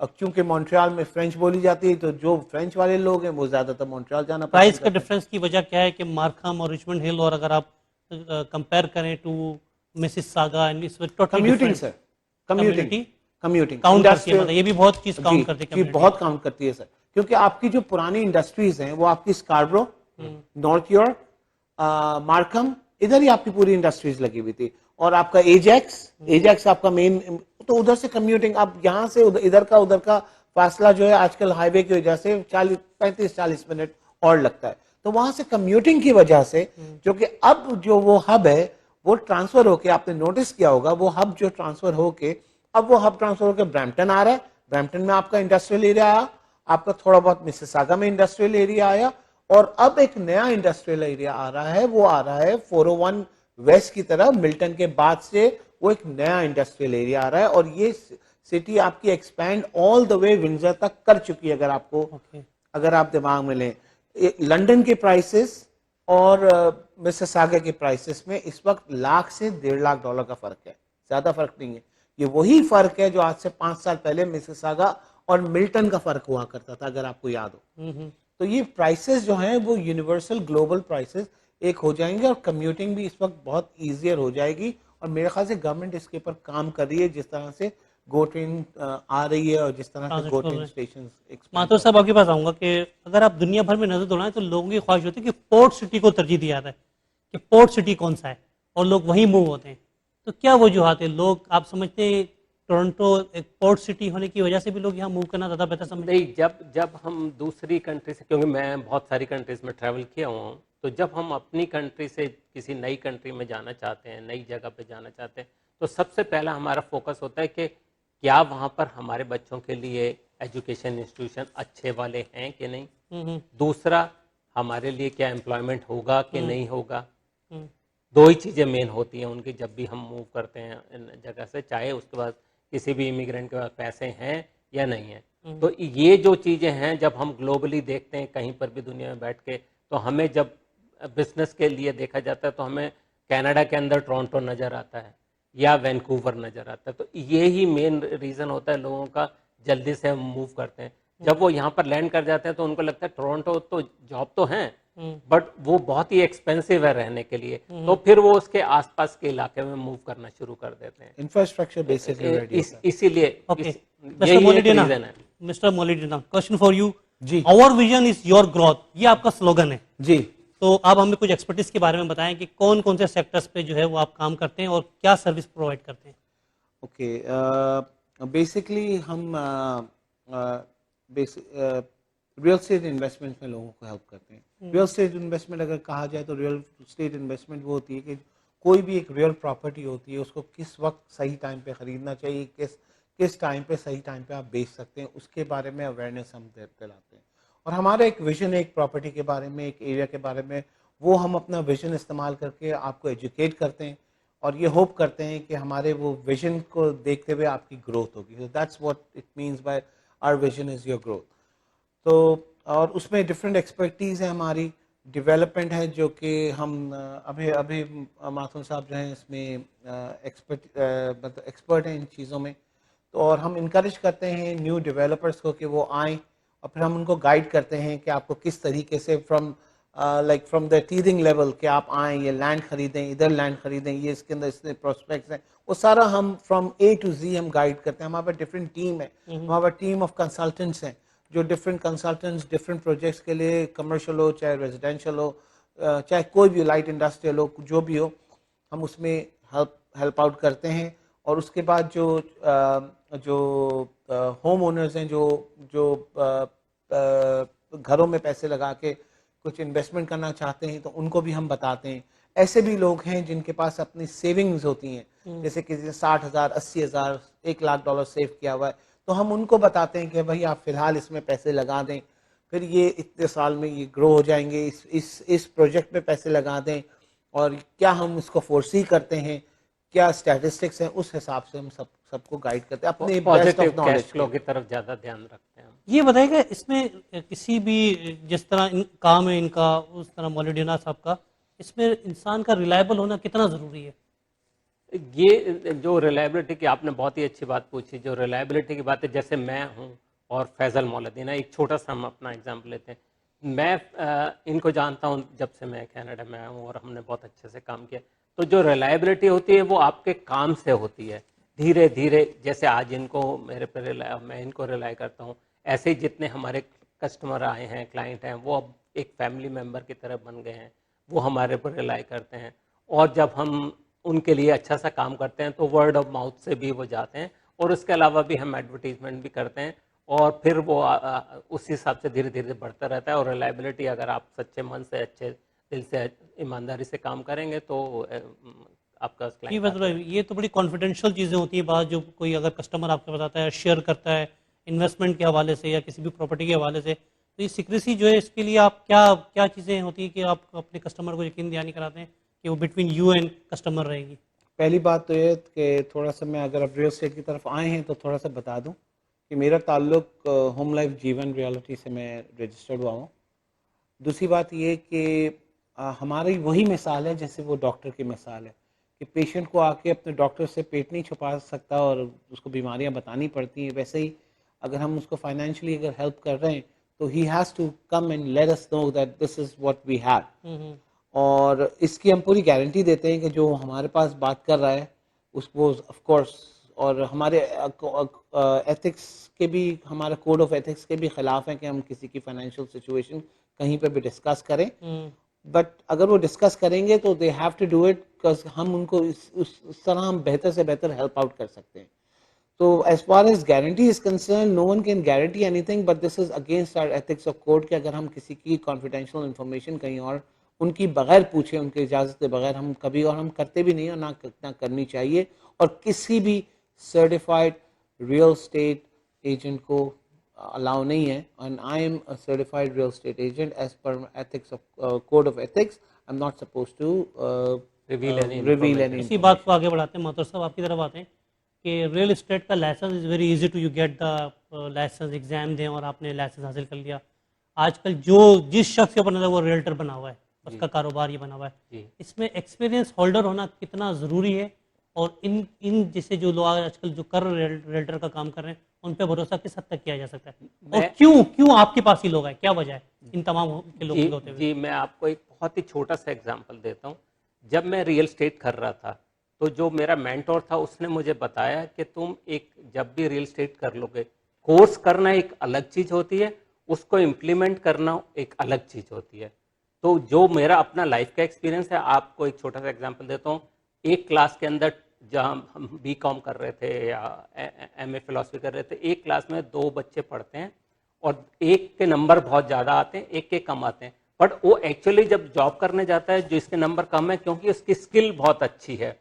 क्योंकि मॉन्ट्रियल में फ्रेंच बोली जाती है, तो जो फ्रेंच वाले लोग हैं वो ज्यादातर मॉन्ट्रियल जाना पसंद प्राइस का डिफरेंस की वजह क्या है कि मार्कम और रिचमंड हिल, और अगर आप कंपेयर करें टू मिसिसागा एंड इस total commuting sir, commuting count करती है, मतलब ये भी बहुत चीज काउंट करती है, बहुत काउंट करती है सर। क्योंकि आपकी जो पुरानी इंडस्ट्रीज हैं वो आपकी स्कारब्रो, नॉर्थ यॉर्क, मार्कम, इधर ही आपकी पूरी इंडस्ट्रीज लगी हुई थी। और आपका एजेक्स आपका मेन, तो उधर से कम्यूटिंग, आप यहाँ से इधर का फासला जो है आजकल हाईवे की वजह से 35-40 मिनट और लगता है। तो वहां से कम्यूटिंग की वजह से, जो कि अब जो वो हब है वो ट्रांसफर होके, आपने नोटिस किया होगा, वो हब जो ट्रांसफर होके, अब वो हब ट्रांसफर होके ब्रैम्पटन आ रहा है। ब्रैम्पटन में आपका इंडस्ट्रियल एरिया आया, आपका थोड़ा बहुत मिसिसागा में इंडस्ट्रियल एरिया आया, और अब एक नया इंडस्ट्रियल एरिया आ रहा है, वो आ रहा है 401 वेस्ट की तरफ। मिल्टन के बाद से वो एक नया इंडस्ट्रियल एरिया आ रहा है, और ये सिटी आपकी expand all the way Windsor तक कर चुकी है। अगर आप दिमाग में लें, लंदन के प्राइसेस और मिसिसागा के प्राइसेस में इस वक्त $1 से $1.5 लाख का फर्क है, ज्यादा फर्क नहीं है। ये वही फर्क है जो आज से 5 साल पहले मिसिसागा और मिल्टन का फ़र्क हुआ करता था, अगर आपको याद हो। तो ये प्राइसेस जो हैं वो यूनिवर्सल ग्लोबल प्राइसेस एक हो जाएंगे, और कम्यूटिंग भी इस वक्त बहुत ईजियर हो जाएगी। और मेरे ख्याल से गवर्नमेंट इसके ऊपर काम कर रही है, जिस तरह से गो ट्रेन आ रही है और जिस तरह से गो ट्रांजिट हो ट्रेन रहे हैं। स्टेशन माथुर साहब आपके पास आऊंगा कि अगर आप दुनिया भर में नजर दौड़ाएं तो लोगों की ख्वाहिश होती है कि पोर्ट सिटी को तरजीह दिया जाता है कि पोर्ट सिटी कौन सा है, और लोग वहीं मूव होते हैं। तो क्या वजूहत है, लोग आप समझते हैं टोरंटो एक पोर्ट सिटी होने की वजह से भी लोग यहाँ मूव करना ज़्यादा बेहतर समझते हैं? नहीं, जब जब हम दूसरी कंट्री से, क्योंकि मैं बहुत सारी कंट्रीज में ट्रैवल किया हुआ हूँ, तो जब हम अपनी कंट्री से किसी नई कंट्री में जाना चाहते हैं, नई जगह पे जाना चाहते हैं, तो सबसे पहला हमारा फोकस होता है कि क्या वहाँ पर हमारे बच्चों के लिए एजुकेशन इंस्टीट्यूशन अच्छे वाले हैं कि नहीं। दूसरा, हमारे लिए क्या एम्प्लॉयमेंट होगा कि नहीं होगा। दो ही चीज़ें मेन होती हैं उनकी जब भी हम मूव करते हैं इन जगह से, चाहे उसके बाद किसी भी इमिग्रेंट के पास पैसे हैं या नहीं है। तो ये जो चीज़ें हैं, जब हम ग्लोबली देखते हैं कहीं पर भी दुनिया में बैठ के, तो हमें जब बिजनेस के लिए देखा जाता है तो हमें कनाडा के अंदर टोरंटो नज़र आता है या वैंकूवर नज़र आता है। तो ये ही मेन रीज़न होता है लोगों का, जल्दी से हम मूव करते हैं। जब वो यहाँ पर लैंड कर जाते हैं तो उनको लगता है टोरंटो तो जॉब तो है, बट वो बहुत ही एक्सपेंसिव है रहने के लिए, तो फिर वो उसके आसपास के इलाके में मूव करना शुरू कर देते हैं। इंफ्रास्ट्रक्चर बेसिकली रेडी होता है। इसीलिए ओके, मिस्टर यही एक मोलिडिना, रीजन है। मिस्टर मोलिडिना, क्वेश्चन फॉर यू। जी our vision is your growth, ये आपका स्लोगन है। जी। तो आप हमें कुछ एक्सपर्टीज के बारे में बताएं कि कौन कौन से सेक्टर्स पे जो है वो आप काम करते हैं और क्या सर्विस प्रोवाइड करते हैं। ओके, बेसिकली हम रियल स्टेट इन्वेस्टमेंट में लोगों को हेल्प करते हैं। रियल स्टेट इन्वेस्टमेंट अगर कहा जाए तो रियल स्टेट इन्वेस्टमेंट वो होती है कि कोई भी एक रियल प्रॉपर्टी होती है, उसको किस वक्त सही टाइम पे ख़रीदना चाहिए, किस टाइम पे सही टाइम पे आप बेच सकते हैं, उसके बारे में अवेयरनेस हम दिलाते हैं। और हमारा एक विजन है एक प्रॉपर्टी के बारे में, एक एरिया के बारे में, वो हम अपना विजन इस्तेमाल करके आपको एजुकेट करते हैं, और ये होप करते हैं कि हमारे वो विजन को देखते हुए आपकी ग्रोथ होगी। So that's what it means by our vision is your growth. तो और उसमें डिफरेंट एक्सपर्टीज़ है हमारी, डेवलपमेंट है जो कि हम अभी अभी माथुर साहब जो हैं इसमें मतलब एक्सपर्ट हैं इन चीज़ों में। तो और हम इनकरेज करते हैं न्यू डेवलपर्स को कि वो आएँ, और फिर हम उनको गाइड करते हैं कि आपको किस तरीके से फ्रॉम द टीजिंग लेवल कि आप आएँ, ये लैंड खरीदें, इधर लैंड खरीदें, ये इसके अंदर इसमें प्रोस्पेक्ट्स हैं, वो सारा हम फ्रॉम ए टू जी हम गाइड करते हैं। हमारे डिफरेंट टीम है, हमारा टीम ऑफ कंसल्टेंट्स हैं, जो डिफरेंट कंसल्टेंट्स डिफरेंट प्रोजेक्ट्स के लिए, कमर्शियल हो चाहे रेजिडेंशियल हो, चाहे कोई भी लाइट इंडस्ट्रियल हो, जो भी हो, हम उसमें हेल्प आउट करते हैं। और उसके बाद जो होम ओनर्स हैं, जो जो घरों में पैसे लगा के कुछ इन्वेस्टमेंट करना चाहते हैं, तो उनको भी हम बताते हैं। ऐसे भी लोग हैं जिनके पास अपनी सेविंग्स होती हैं, जैसे किसी ने 60,000, 80,000, $1,00,000 सेव किया हुआ है, तो हम उनको बताते हैं कि भाई आप फिलहाल इसमें पैसे लगा दें, फिर ये इतने साल में ये ग्रो हो जाएंगे, इस प्रोजेक्ट में पैसे लगा दें, और क्या हम इसको फोरसी करते हैं, क्या स्टैटिस्टिक्स हैं, उस हिसाब से हम सबको गाइड करते हैं अपने best positive of cash knowledge flow की तरफ ज़्यादा ध्यान रखते हैं हम। ये बताइएगा इसमें किसी भी जिस तरह काम है इनका, उस तरह मोलिडिना साहब का, इसमें इंसान का रिलायबल होना कितना ज़रूरी है? ये जो रिलायबिलिटी की आपने बहुत ही अच्छी बात पूछी, जो रिलायबिलिटी की बात है, जैसे मैं हूँ और फैजल मोलिडिना, एक छोटा सा हम अपना एग्जाम्पल लेते हैं। मैं इनको जानता हूँ जब से मैं कनाडा में आया हूँ, और हमने बहुत अच्छे से काम किया। तो जो रिलायबिलिटी होती है वो आपके काम से होती है। धीरे धीरे जैसे आज इनको मेरे पर रिलाय, मैं इनको रिलाय करता हूँ, ऐसे ही जितने हमारे कस्टमर आए हैं, क्लाइंट हैं, वो अब एक फैमिली मेम्बर की तरह बन गए हैं, वो हमारे पर रिलाय करते हैं। और जब हम उनके लिए अच्छा सा काम करते हैं तो वर्ड ऑफ माउथ से भी वो जाते हैं, और उसके अलावा भी हम एडवर्टीजमेंट भी करते हैं, और फिर वो उस हिसाब से धीरे धीरे बढ़ता रहता है। और रिलायबिलिटी, अगर आप सच्चे मन से, अच्छे दिल से, ईमानदारी से काम करेंगे तो आपका ये क्लाइंट मतलब ये तो बड़ी कॉन्फिडेंशियल चीज़ें होती हैं, बात जो कोई अगर कस्टमर आपके बताता है, शेयर करता है इन्वेस्टमेंट के हवाले से या किसी भी प्रॉपर्टी के हवाले से, तो ये सीक्रेसी जो है इसके लिए आप क्या क्या चीज़ें होती हैं कि आप अपने कस्टमर को यकीन दहानी कराते हैं कि वो बिटवीन यू एंड कस्टमर रहेगी? पहली बात तो ये कि थोड़ा सा मैं, अगर आप रियल एस्टेट की तरफ आए हैं तो थोड़ा सा बता दूं कि मेरा ताल्लुक होम लाइफ जीवन रियलिटी से मैं रजिस्टर्ड हुआ हूँ। दूसरी बात ये कि हमारी वही मिसाल है जैसे वो डॉक्टर की मिसाल है कि पेशेंट को आके अपने डॉक्टर से पेट नहीं छुपा सकता और उसको बीमारियां बतानी पड़ती हैं, वैसे ही अगर हम उसको फाइनेंशियली अगर हेल्प कर रहे हैं तो he has to come and let us know that this is what we have, और इसकी हम पूरी गारंटी देते हैं कि जो हमारे पास बात कर रहा है उसको ऑफ कोर्स, और हमारे एथिक्स के भी, हमारा कोड ऑफ एथिक्स के भी खिलाफ है कि हम किसी की फाइनेंशियल सिचुएशन कहीं पे भी डिस्कस करें, बट अगर वो डिस्कस करेंगे तो they have to do it, because हम उनको उस तरह हम बेहतर से बेहतर हेल्प आउट कर सकते हैं. So as far as guarantee is concerned, no one can guarantee anything, but this is against our ethics of code कि अगर हम किसी की confidential information कहीं और उनकी बगैर पूछे, उनके इजाज़त के बगैर हम कभी, और हम करते भी नहीं और ना करनी चाहिए, और किसी भी सर्टिफाइड रियल स्टेट एजेंट को अलाउ नहीं है. And I am a certified real estate agent as per ethics of code of ethics. I am not suppose to reveal any. इसी बात को आगे बढ़ाते हैं, मोहतर साहब आपकी तरफ आते हैं कि रियल एस्टेट का licence is very easy to you get the licence, exam दें और आपने लाइसेंस हासिल कर लिया. आजकल जो जिस शख्स के ऊपर नजर वो रियल्टर बना हुआ है, उसका कारोबार ये बना हुआ है, इसमें एक्सपीरियंस होल्डर होना कितना ज़रूरी है, और इन जैसे जो लोग आजकल जो कर रियल्टर का काम कर रहे हैं उन पे भरोसा किस हद तक किया जा सकता है, और क्यों आपके पास ही लोग आए, क्या वजह है इन तमाम के लोगों के होते हुए? जी, मैं आपको एक बहुत ही छोटा सा एग्जांपल देता हूँ. जब मैं रियल स्टेट कर रहा था तो जो मेरा मेंटोर था उसने मुझे बताया कि तुम एक जब भी रियल स्टेट कर लोगे, कोर्स करना एक अलग चीज़ होती है, उसको इम्प्लीमेंट करना एक अलग चीज़ होती है. तो जो मेरा अपना लाइफ का एक्सपीरियंस है, आपको एक छोटा सा एग्जांपल देता हूँ. एक क्लास के अंदर जहाँ हम बीकॉम कर रहे थे या एमए फिलॉसफी कर रहे थे, एक क्लास में 2 बच्चे पढ़ते हैं और एक के नंबर बहुत ज़्यादा आते हैं, एक के कम आते हैं, बट वो एक्चुअली जब जॉब करने जाता है, जिसके नंबर कम है, क्योंकि उसकी स्किल बहुत अच्छी है,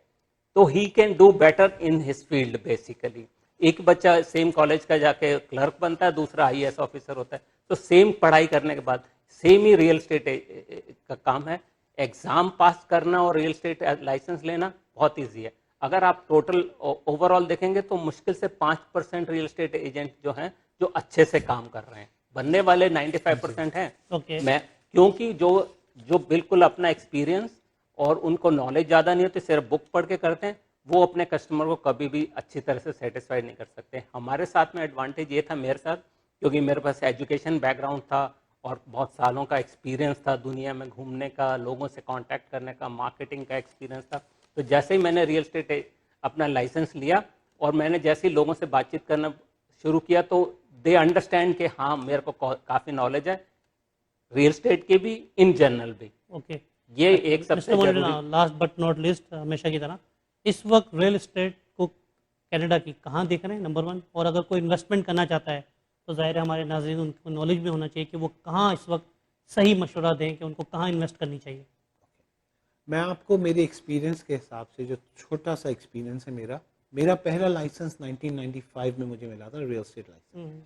तो he can do better in his field basically. एक बच्चा सेम कॉलेज का जाके क्लर्क बनता है, दूसरा आईएएस ऑफिसर होता है. तो सेम पढ़ाई करने के बाद सेम ही रियल एस्टेट का काम है. एग्जाम पास करना और रियल एस्टेट लाइसेंस लेना बहुत ईजी है. अगर आप टोटल ओवरऑल देखेंगे तो मुश्किल से 5% रियल एस्टेट एजेंट जो हैं जो अच्छे से काम कर रहे हैं, बनने वाले 95% हैं. मैं क्योंकि जो बिल्कुल अपना एक्सपीरियंस और उनको नॉलेज ज़्यादा नहीं होती, सिर्फ बुक पढ़ के करते हैं, वो अपने कस्टमर को कभी भी अच्छी तरह से सेटिस्फाइड नहीं कर सकते. हमारे साथ में एडवांटेज ये था मेरे साथ, क्योंकि मेरे पास एजुकेशन बैकग्राउंड था और बहुत सालों का एक्सपीरियंस था दुनिया में घूमने का, लोगों से कांटेक्ट करने का, मार्केटिंग का एक्सपीरियंस था. तो जैसे ही मैंने रियल एस्टेट अपना लाइसेंस लिया और मैंने जैसे ही लोगों से बातचीत करना शुरू किया, तो दे अंडरस्टैंड कि हाँ, मेरे को काफ़ी नॉलेज है रियल एस्टेट की भी, इन जनरल भी. ओके, ये एक सबसे लास्ट बट नॉट लिस्ट, हमेशा की तरह इस वक्त रियल एस्टेट को कनाडा की कहाँ देख रहे हैं नंबर 1, और अगर कोई इन्वेस्टमेंट करना चाहता है तो जाहिर है हमारे नाज़रीन उनको नॉलेज भी होना चाहिए कि वो कहाँ इस वक्त सही मशवरा दें कि उनको कहाँ इन्वेस्ट करनी चाहिए. मैं आपको मेरे एक्सपीरियंस के हिसाब से, जो छोटा सा एक्सपीरियंस है मेरा पहला लाइसेंस 1995 में मुझे मिला था, रियल एस्टेट लाइसेंस.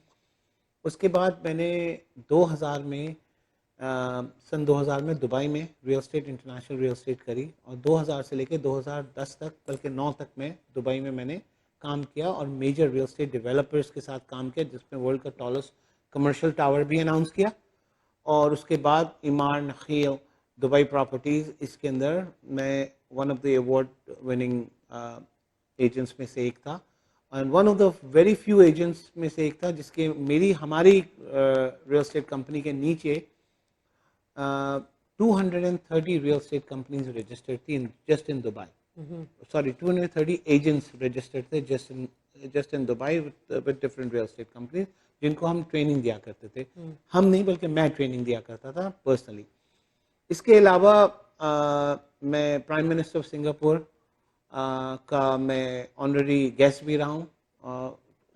उसके बाद मैंने 2000 में सन 2000 में दुबई में real estate, international real estate करी, और 2000 से लेकर 2010 तक, बल्कि 9 तक मैं दुबई में मैंने काम किया और मेजर रियल एस्टेट डेवलपर्स के साथ काम किया, जिसमें वर्ल्ड का टॉलेस्ट कमर्शियल टावर भी अनाउंस किया. और उसके बाद इमार नखील दुबई प्रॉपर्टीज़, इसके अंदर मैं one of the award winning agents में से एक था, and one of the very few agents में से एक था जिसके हमारी रियल एस्टेट कंपनी के नीचे 230 रियल एस्टेट कंपनीज रजिस्टर्ड थी just in Dubai. Sorry, 230 agents registered थे just in Dubai with different real estate companies, जिनको हम ट्रेनिंग दिया करते थे. हम नहीं, बल्कि मैं ट्रेनिंग दिया करता था पर्सनली. इसके अलावा मैं प्राइम मिनिस्टर ऑफ सिंगापुर का मैं ऑनररी गेस्ट भी रहा हूँ,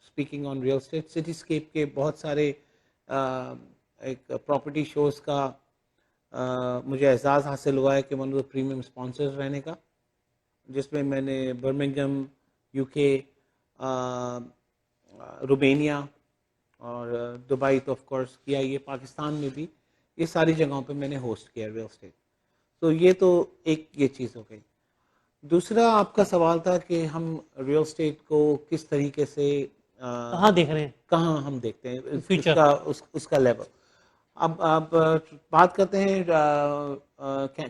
speaking on real estate. Cityscape के बहुत सारे एक प्रॉपर्टी शोज़ का मुझे एहसास हासिल हुआ है कि one of the premium sponsors रहने का, जिसमें मैंने बर्मिंघम, यूके, रोमेनिया और दुबई तो ऑफ कोर्स किया, ये पाकिस्तान में भी, ये सारी जगहों पे मैंने होस्ट किया रियल एस्टेट. तो ये तो एक ये चीज़ हो गई. दूसरा आपका सवाल था कि हम रियल एस्टेट को किस तरीके से कहाँ देख रहे हैं, कहाँ हम देखते हैं फ्यूचर, उसका लेवल. अब आप बात करते हैं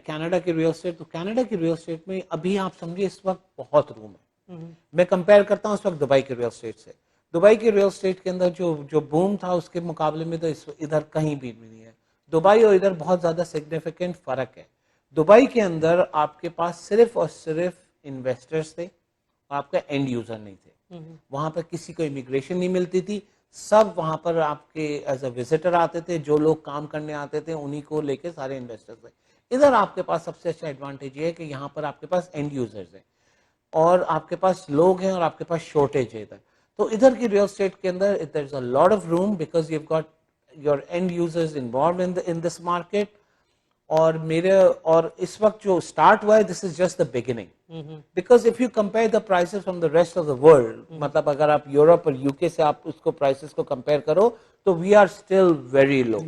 कनाडा की रियल एस्टेट. तो कनाडा की रियल एस्टेट में अभी आप समझिए इस वक्त बहुत रूम है. मैं कंपेयर करता हूँ इस वक्त दुबई के रियल एस्टेट से. दुबई के रियल एस्टेट के अंदर जो जो बूम था उसके मुकाबले में तो इधर कहीं भी नहीं है। दुबई और इधर बहुत ज़्यादा सिग्निफिकेंट फ़र्क है। दुबई के अंदर आपके पास सिर्फ और सिर्फ इन्वेस्टर्स थे, आपका एंड यूज़र नहीं थे। वहाँ पर किसी को इमिग्रेशन नहीं मिलती थी, सब वहाँ पर आपके एज अ विजिटर आते थे, जो लोग काम करने आते थे उन्हीं को लेके सारे इन्वेस्टर्स थे। इधर आपके पास सबसे अच्छा एडवांटेज ये है कि यहाँ पर आपके पास एंड यूजर्स हैं और आपके पास लोग हैं और आपके पास शॉर्टेज है इधर। तो इधर की रियल एस्टेट के अंदर there is a lot of room because you have got your end users involve in this market. और इस वक्त जो स्टार्ट हुआ है this is just the beginning because if you compare the prices from the rest of the world, मतलब अगर आप यूरोप और यूके से आप उसको प्राइसेस को कंपेयर करो तो we are still very low.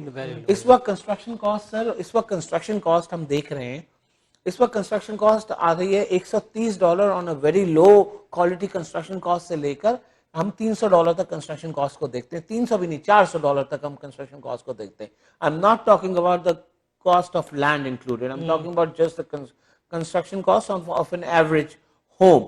इस वक्त कंस्ट्रक्शन कॉस्ट सर, इस वक्त कंस्ट्रक्शन कॉस्ट हम देख रहे हैं, इस वक्त कंस्ट्रक्शन कॉस्ट आ रही है $130 on a very low quality construction cost से लेकर हम $300 तक कंस्ट्रक्शन कॉस्ट को देखते हैं। 300 भी नहीं, $400 तक हम कंस्ट्रक्शन कॉस्ट को देखते हैं। आई am not talking about the cost of land included, I'm talking about just the construction cost of an average home।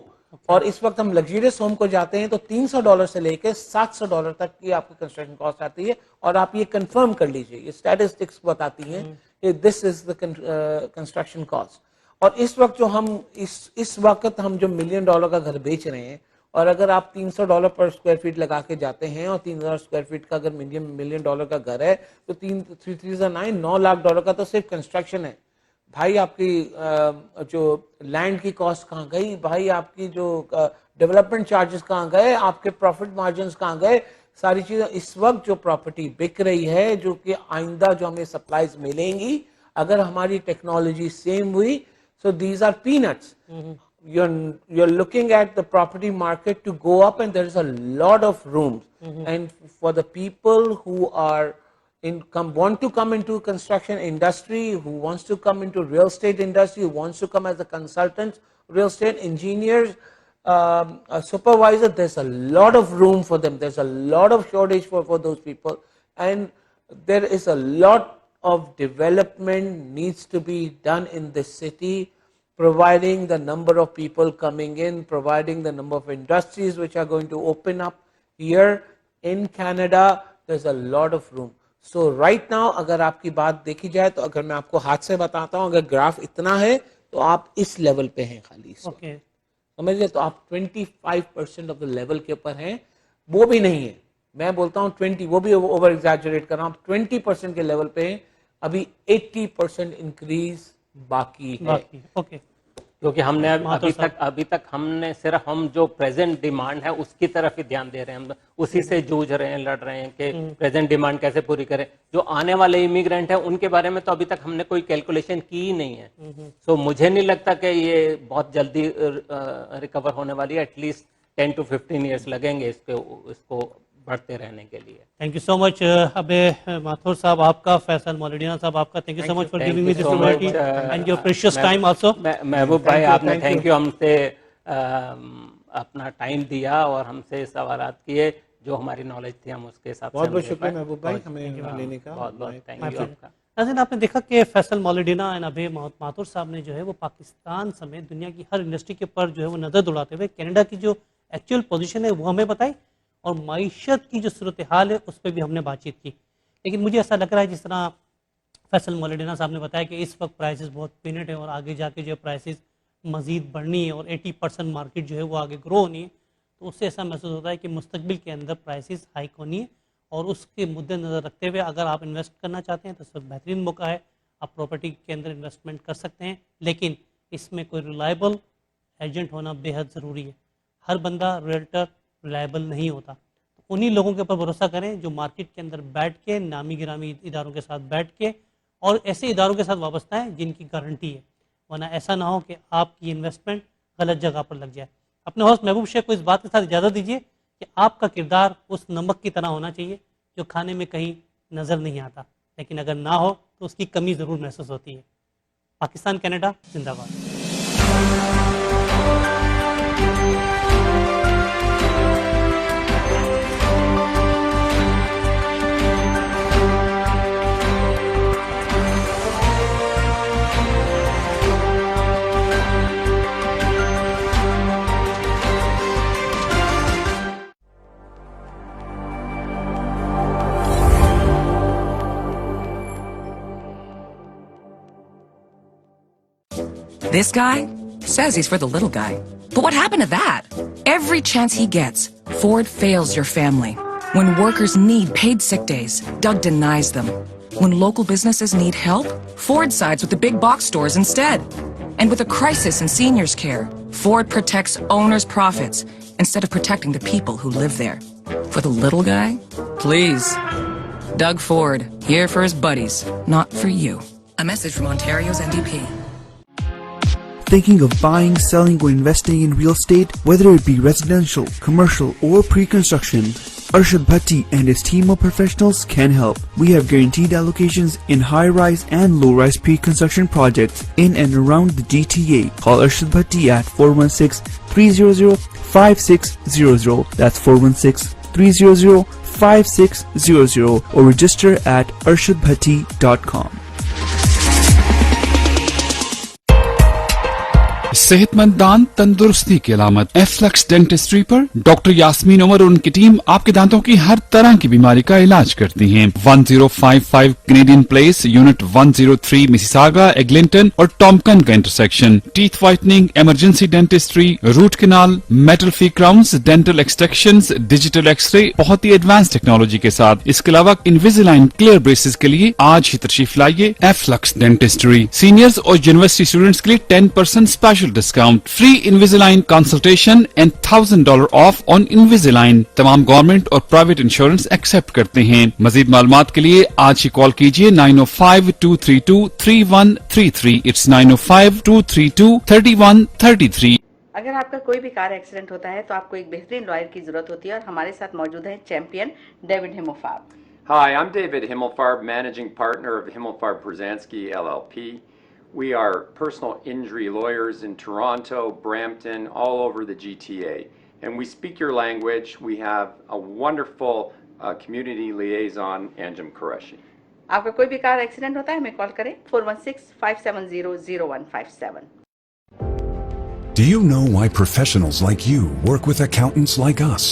और इस वक्त हम लग्जरियस होम को जाते हैं तो $300 से लेकर $700 तक की आपकी कंस्ट्रक्शन कॉस्ट आती है। और आप ये कंफर्म कर लीजिए, ये स्टैटिस्टिक्स बताती हैं कि this is the construction cost. और इस वक्त जो हम इस वक्त हम जो $1 मिलियन का घर बेच रहे हैं, और अगर आप $300 पर स्क्वायर फीट लगा के जाते हैं और 3000 स्क्वायर फीट का अगर $1 मिलियन का घर है तो 9 लाख डॉलर का तो सिर्फ कंस्ट्रक्शन है भाई। आपकी जो लैंड की कॉस्ट कहाँ गई भाई, आपकी जो डेवलपमेंट चार्जेस कहाँ गए, आपके प्रॉफिट मार्जिन कहाँ गए, सारी चीजें। इस वक्त जो प्रॉपर्टी बिक रही है, जो कि आइंदा जो हमें सप्लाईज मिलेंगी अगर हमारी टेक्नोलॉजी सेम हुई, so these are peanuts. You're looking at the property market to go up, and there is a lot of rooms. And for the people who are want to come into construction industry, who wants to come into real estate industry, who wants to come as a consultant, real estate engineers, a supervisor, there's a lot of room for them. There's a lot of shortage for those people, and there is a lot of development needs to be done in this city, providing the number of people coming in, providing the number of industries which are going to open up here in Canada. There's a lot of room. So right now अगर आपकी बात देखी जाए तो अगर मैं आपको हाथ से बताता हूँ, अगर ग्राफ इतना है तो आप इस लेवल पे हैं खाली, समझिए। तो आप 25% ऑफ द लेवल के ऊपर हैं, वो भी नहीं है, मैं बोलता हूँ 20, वो भी ओवर एग्जैजरेट कर रहा हूँ, 20% के लेवल पे हैं। अभी 80% इंक्रीज बाकी है। ओके, क्योंकि हमने अभी तक हमने सिर्फ हम जो प्रेजेंट डिमांड है उसकी तरफ ही ध्यान दे रहे हैं, हम उसी से जूझ रहे हैं, लड़ रहे हैं कि प्रेजेंट डिमांड कैसे पूरी करें। जो आने वाले इमिग्रेंट है उनके बारे में तो अभी तक हमने कोई कैलकुलेशन की ही नहीं है। सो मुझे नहीं लगता कि ये बहुत जल्दी रिकवर होने वाली है। एटलीस्ट 10 to 15 ईयर्स लगेंगे इसको बढ़ते रहने के लिए। थैंक यू सो मच अबे माथुर साहब, आपका, फैसल मौलडिना साहब आपका, thank you so much for giving me this opportunity and your precious time also. महबूब भाई, आपने थैंक यू हमसे अपना टाइम दिया और हमसे सवालात किए, जो हमारी नॉलेज थी हम उसके हिसाब से। बहुत बहुत शुक्रिया महबूब भाई हमें लेने का, बहुत बहुत थैंक यू आपका। नाज़रीन, आपने देखा कि फैसल मौलडिना एंड अबे माथुर साहब ने जो है वो पाकिस्तान समेत दुनिया की हर इंडस्ट्री के ऊपर जो है वो नज़र दौड़ाते हुए कनाडा की जो एक्चुअल पोजीशन है वो हमें बताई, और मईशत की जो सूरत हाल है उस पर भी हमने बातचीत की। लेकिन मुझे ऐसा लग रहा है जिस तरह फैसल मौलडिना साहब ने बताया कि इस वक्त प्राइसेस बहुत पीनट है और आगे जाके जो प्राइसेस मज़ीद बढ़नी है और 80% मार्केट जो है वो आगे ग्रो होनी है, तो उससे ऐसा महसूस होता है कि मुस्तकबिल के अंदर प्राइसेस हाइक होनी है। और उसके मुद्देनज़र रखते हुए अगर आप इन्वेस्ट करना चाहते हैं तो सब बेहतरीन मौका है, आप प्रॉपर्टी के अंदर इन्वेस्टमेंट कर सकते हैं। लेकिन इसमें कोई रिलायबल एजेंट होना बेहद ज़रूरी है। हर बंदा रियल्टर रिलायबल नहीं होता, तो उन्हीं लोगों के ऊपर भरोसा करें जो मार्केट के अंदर बैठ के नामी गिरामी इदारों के साथ बैठ के और ऐसे इदारों के साथ वाबस्ता है जिनकी गारंटी है, वरना ऐसा ना हो कि आपकी इन्वेस्टमेंट गलत जगह पर लग जाए। अपने होस्ट महबूब शेख को इस बात के साथ इजाज़त दीजिए कि आपका किरदार उस नमक की तरह होना चाहिए जो खाने में कहीं नज़र नहीं आता, लेकिन अगर ना हो तो उसकी कमी ज़रूर महसूस होती है। पाकिस्तान कनाडा जिंदाबाद। This guy says he's for the little guy. But what happened to that? Every chance he gets, Ford fails your family. When workers need paid sick days, Doug denies them. When local businesses need help, Ford sides with the big box stores instead. And with a crisis in seniors' care, Ford protects owners' profits instead of protecting the people who live there. For the little guy? Please. Doug Ford, here for his buddies, not for you. A message from Ontario's NDP. Thinking of buying, selling, or investing in real estate, whether it be residential, commercial, or pre-construction, Arshad Bhatti and his team of professionals can help. We have guaranteed allocations in high-rise and low-rise pre-construction projects in and around the GTA. Call Arshad Bhatti at 416-300-5600. That's 416-300-5600 or register at arshadbhatti.com. सेहतमंद दांत तंदुरुस्ती की अलामत एफ्लक्स डेंटिस्ट्री पर डॉक्टर यास्मीन उमर और उनकी टीम आपके दांतों की हर तरह की बीमारी का इलाज करती हैं। 1055 Canadian place, unit 103, Mississauga, Eglinton और टॉम्पकन का intersection. Teeth whitening, emergency dentistry, root canal, metal free crowns, dental extractions, digital x ray, बहुत ही एडवांस टेक्नोलॉजी के साथ। इसके अलावा इनविजिलाइन क्लियर ब्रेसेस के लिए आज ही तशरीफ लाइए एफ्लक्स डेंटिस्ट्री। सीनियर्स और यूनिवर्सिटी स्टूडेंट्स के लिए 10% special discount, free इनविजिलाइन consultation and $1000 of on इनविजिलाइन। तमाम गवर्नमेंट और प्राइवेट इंश्योरेंस एक्सेप्ट करते हैं। मजीद मालूमात के लिए आज ही कॉल कीजिए 905-232-3133। इट्स 905-232-3133। अगर आपका कोई भी कार एक्सीडेंट होता है तो आपको एक बेहतरीन लॉयर की जरूरत होती है और हमारे साथ मौजूद हैं चैंपियन डेविड हिमोफार्ब। Hi, I'm David Himmelfarb, managing partner of Himmelfarb Brzezinski LLP. We are personal injury lawyers in Toronto, Brampton, all over the GTA. And we speak your language. We have a wonderful community liaison, Anjum Qureshi. आपका कोई भी कार एक्सीडेंट होता है हमें कॉल करें 416-570-0157। Do you know why professionals like you work with accountants like us?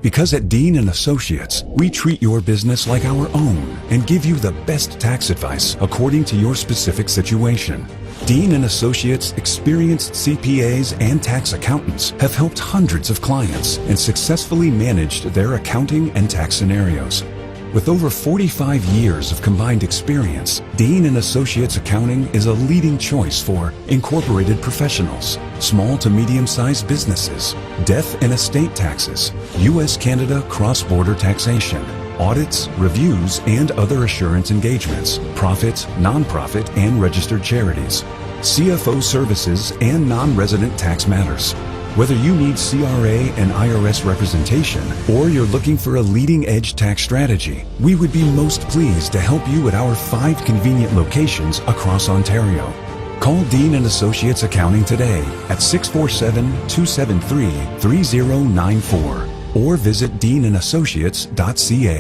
Because at Dean & Associates, we treat your business like our own and give you the best tax advice according to your specific situation. Dean & Associates experienced CPAs and tax accountants have helped hundreds of clients and successfully managed their accounting and tax scenarios. With over 45 years of combined experience, Dean & Associates Accounting is a leading choice for incorporated professionals, small to medium-sized businesses, death and estate taxes, U.S.-Canada cross-border taxation, audits, reviews, and other assurance engagements, profit, non-profit, and registered charities, CFO services, and non-resident tax matters. Whether you need CRA and IRS representation or you're looking for a leading-edge tax strategy, we would be most pleased to help you at our 5 convenient locations across Ontario. Call Dean & Associates Accounting today at 647-273-3094 or visit deanandassociates.ca.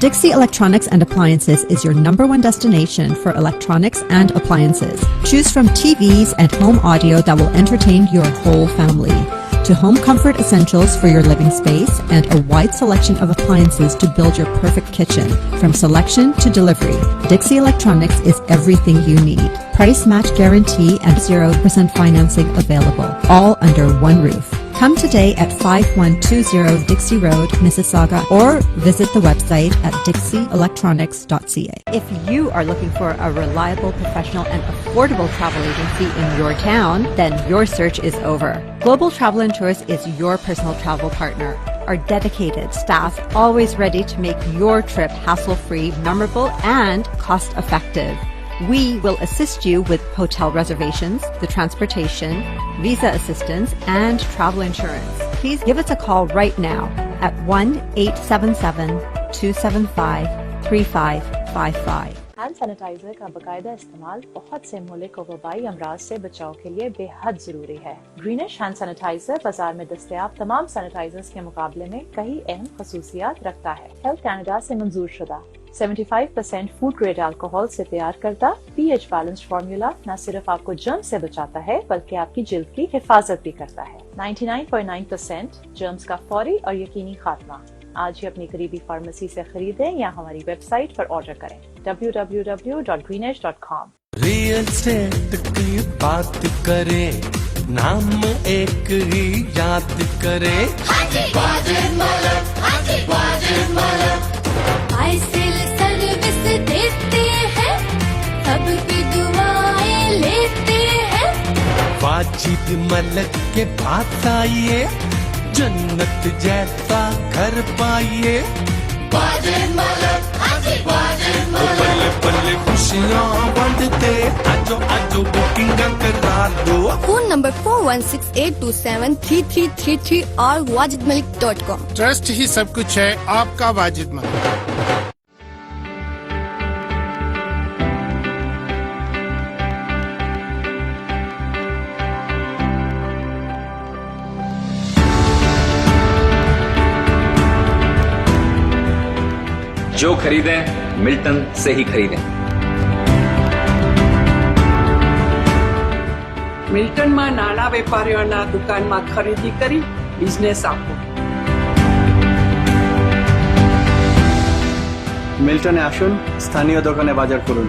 Dixie Electronics and Appliances is your #1 destination for electronics and appliances. Choose from TVs and home audio that will entertain your whole family, to home comfort essentials for your living space and a wide selection of appliances to build your perfect kitchen. From selection to delivery, Dixie Electronics is everything you need. Price match guarantee and 0% financing available, all under one roof. Come today at 5120 Dixie Road, Mississauga, or visit the website at dixieelectronics.ca. If you are looking for a reliable, professional, and affordable travel agency in your town, then your search is over. Global Travel and Tours is your personal travel partner. Our dedicated staff always ready to make your trip hassle-free, memorable, and cost-effective. We will assist you with hotel reservations, the transportation, visa assistance, and travel insurance. Please give us a call right now at 1-877-275-3555. Hand sanitiser का बाकायदा इस्तेमाल बहुत से मुल्क और वबाई अमराज से बचाव के लिए बेहद जरूरी है। ग्रीनिश हैंड सैनिटाइजर बाजार में दस्तयाब तमाम सैनिटाइजर्स के मुकाबले में कई अहम खसूसियात रखता है। हेल्थ कैनेडा से मंजूर शुदा 75% फूड ग्रेड अल्कोहल से तैयार करता pH बैलेंस्ड फार्मूला न सिर्फ आपको जर्म से बचाता है बल्कि आपकी जिल्द की हिफाजत भी करता है। 99.9% जर्म्स का फौरी और यकीनी खात्मा। आज ही अपनी करीबी फार्मेसी से खरीदें या हमारी वेबसाइट पर ऑर्डर करें www.greenish.com। रियल एस्टेट की बात करें, नाम एक ही याद करें। सर्विस देते हैं, सबकी दुआएं लेते हैं। वाजिद मलक के पास आइए, जन्नत जैसा घर पाइए। बल्ले बल्ले खुशियाँ बांटते, आजो आजो बुकिंग करा दो। फोन नंबर 4168273333 और wajidmalik.com। ट्रस्ट ही सब कुछ है, आपका वाजिद मलिक। जो खरीदें मिल्टन से ही खरीदें। મિલ્ટન માં નાના વેપારીઓના દુકાનમાં ખરીદી કરી બિઝનેસ આપો। মিল্টনে আসুন, স্থানীয় দোকানে বাজার করুন।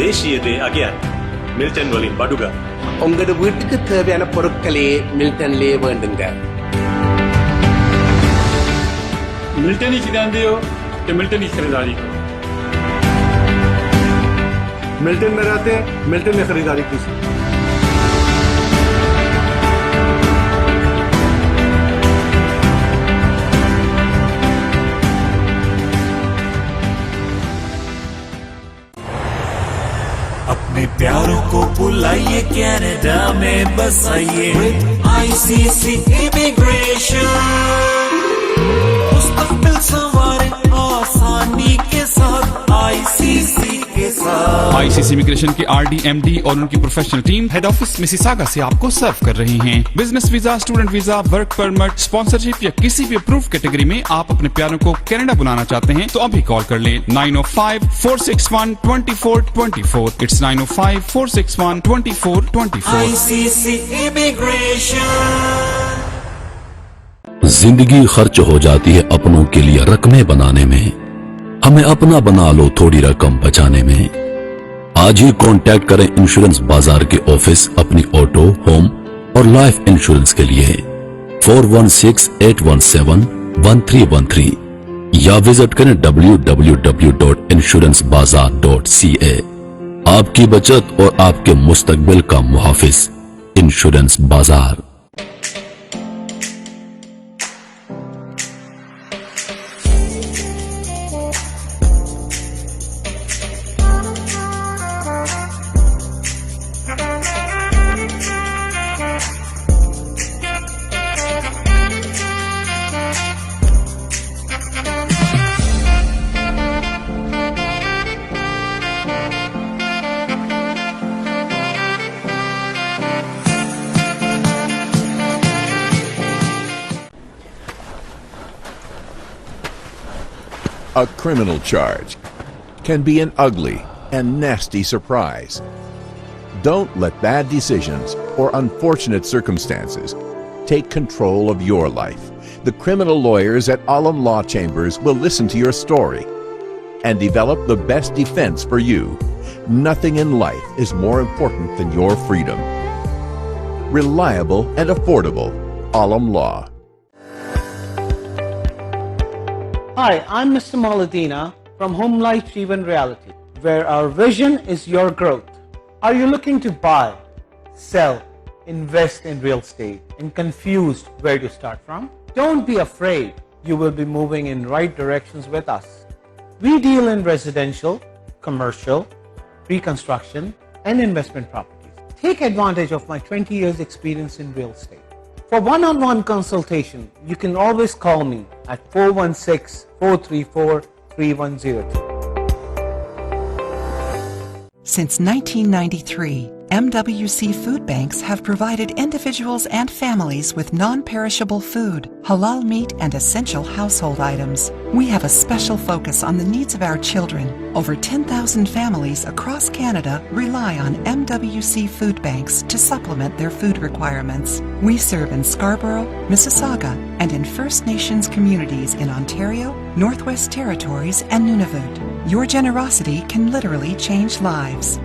தேசியதே அகியான் மில்டன் வலின் படுகா। உங்களோட வீட்டுக்கு தேவையான பொருட்களே மில்டன்லயே வேண்டுங்க। मिल्टन ही जानते हो तो मिल्टन ही खरीदारी करो। मिल्टन में रहते हैं, मिल्टन में खरीदारी कीजिए। अपने प्यारों को बुलाइए, कनाडा में बसाइए। ICC इमिग्रेशन मुस्तकबिल सवारे आसानी के साथ, ICC के साथ। आईसीसी इमिग्रेशन की RD-MD और उनकी professional team head office Mississauga से आपको सर्व कर रही हैं। Business visa, student visa, work permit, sponsorship या किसी भी अप्रूव कैटेगरी में आप अपने प्यारों को कनाडा बुलाना चाहते हैं तो अभी कॉल कर लें 905-461-2424। इट्स 905-461-2424। ICC immigration. जिंदगी खर्च हो जाती है अपनों के लिए रकमें बनाने में, हमें अपना बना लो थोड़ी रकम बचाने में। आज ही कांटेक्ट करें इंश्योरेंस बाजार के ऑफिस अपनी ऑटो, होम और लाइफ इंश्योरेंस के लिए 4168171313 या विजिट करें www.insurancebazar.ca। आपकी बचत और आपके मुस्तकबिल का मुहाफिज इंश्योरेंस बाजार। A criminal charge can be an ugly and nasty surprise. Don't let bad decisions or unfortunate circumstances take control of your life. The criminal lawyers at Alam Law Chambers will listen to your story and develop the best defense for you. Nothing in life is more important than your freedom. Reliable and affordable. Alam Law. Hi, I'm Mr. Maladina from Home Life Jeevan Reality, where our vision is your growth. Are you looking to buy, sell, invest in real estate and confused where to start from? Don't be afraid. You will be moving in right directions with us. We deal in residential, commercial, pre-construction and investment properties. take advantage of my 20 years experience in real estate. For one-on-one consultation, you can always call me at 416-434-3102. Since 1993, MWC Food Banks have provided individuals and families with non-perishable food, halal meat, and essential household items. We have a special focus on the needs of our children. Over 10,000 families across Canada rely on MWC Food Banks to supplement their food requirements. We serve in Scarborough, Mississauga, and in First Nations communities in Ontario, Northwest Territories, and Nunavut. Your generosity can literally change lives.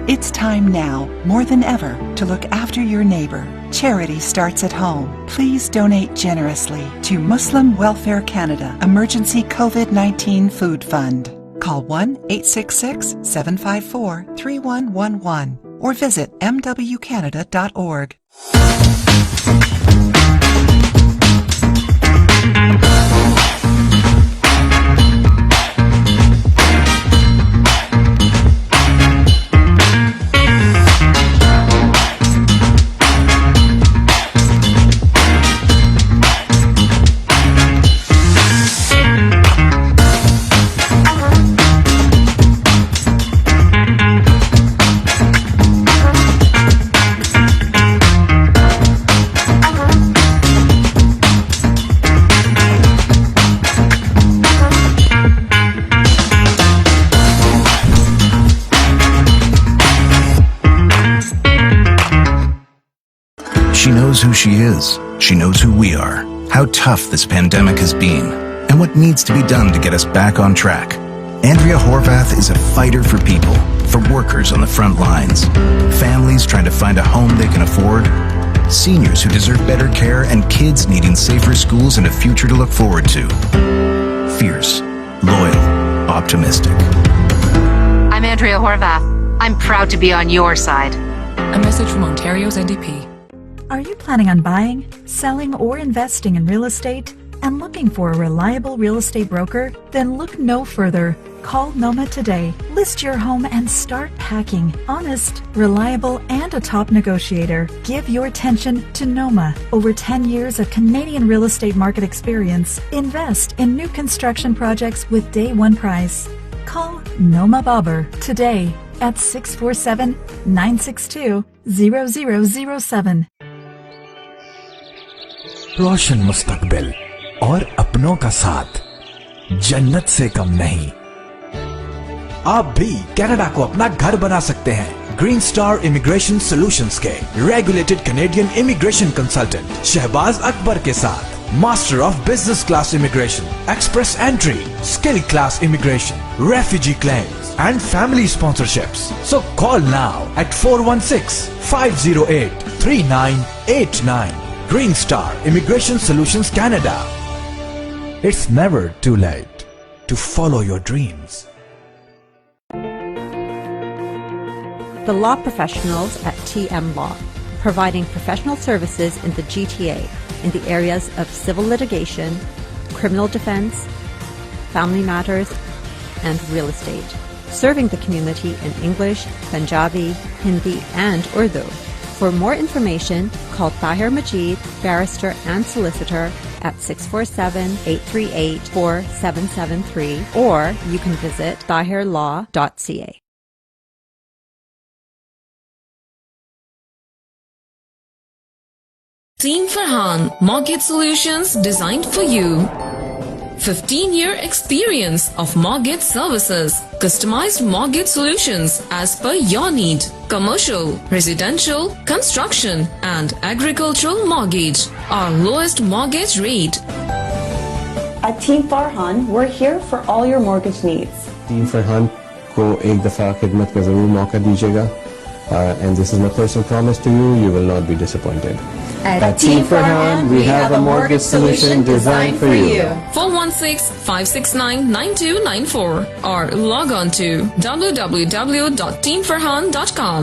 It's time now, more than ever, to look after your neighbor. Charity starts at home. Please donate generously to Muslim Welfare Canada Emergency COVID-19 Food Fund. Call 1-866-754-3111 or visit mwcanada.org. She knows who she is. She knows who we are, how tough this pandemic has been, and what needs to be done to get us back on track. Andrea Horvath is a fighter for people, for workers on the front lines, families trying to find a home they can afford, seniors who deserve better care, and kids needing safer schools and a future to look forward to. Fierce, loyal, optimistic. I'm Andrea Horvath. I'm proud to be on your side. A message from Ontario's NDP. Are you planning on buying, selling, or investing in real estate and looking for a reliable real estate broker? Then look no further. Call Noma today. List your home and start packing. Honest, reliable, and a top negotiator. Give your attention to Noma. Over 10 years of Canadian real estate market experience. Invest in new construction projects with day one price. Call Noma Bobber today at 647-962-0007. रोशन मुस्तकबिल और अपनों का साथ जन्नत से कम नहीं। आप भी कनाडा को अपना घर बना सकते हैं। ग्रीन स्टार इमिग्रेशन सॉल्यूशंस के regulated Canadian immigration consultant Shahbaz Akbar के साथ master of business class immigration, express entry, skill class immigration, refugee claims and family sponsorships. So call now at 416-508-3989. Green Star Immigration Solutions Canada. It's never too late to follow your dreams. The law professionals at TM Law, providing professional services in the GTA in the areas of civil litigation, criminal defense, family matters, and real estate. Serving the community in English, Punjabi, Hindi, and Urdu. For more information, call Tahir Majid, barrister and solicitor at 647-838-4773, or you can visit tahirlaw.ca. Team Farhan Mortgage Solutions designed for you. 15-year experience of mortgage services. Customized mortgage solutions as per your need. Commercial, residential, construction and agricultural mortgage. Our lowest mortgage rate. At Team Farhan, we're here for all your mortgage needs. Team Farhan को एक दफा खिदमत का जरूर मौका दीजिएगा. And this is my personal promise to you, you will not be disappointed. At Team Farhan, we have a mortgage solution designed for you. 416-569-9294 or log on to www.teamfarhan.com.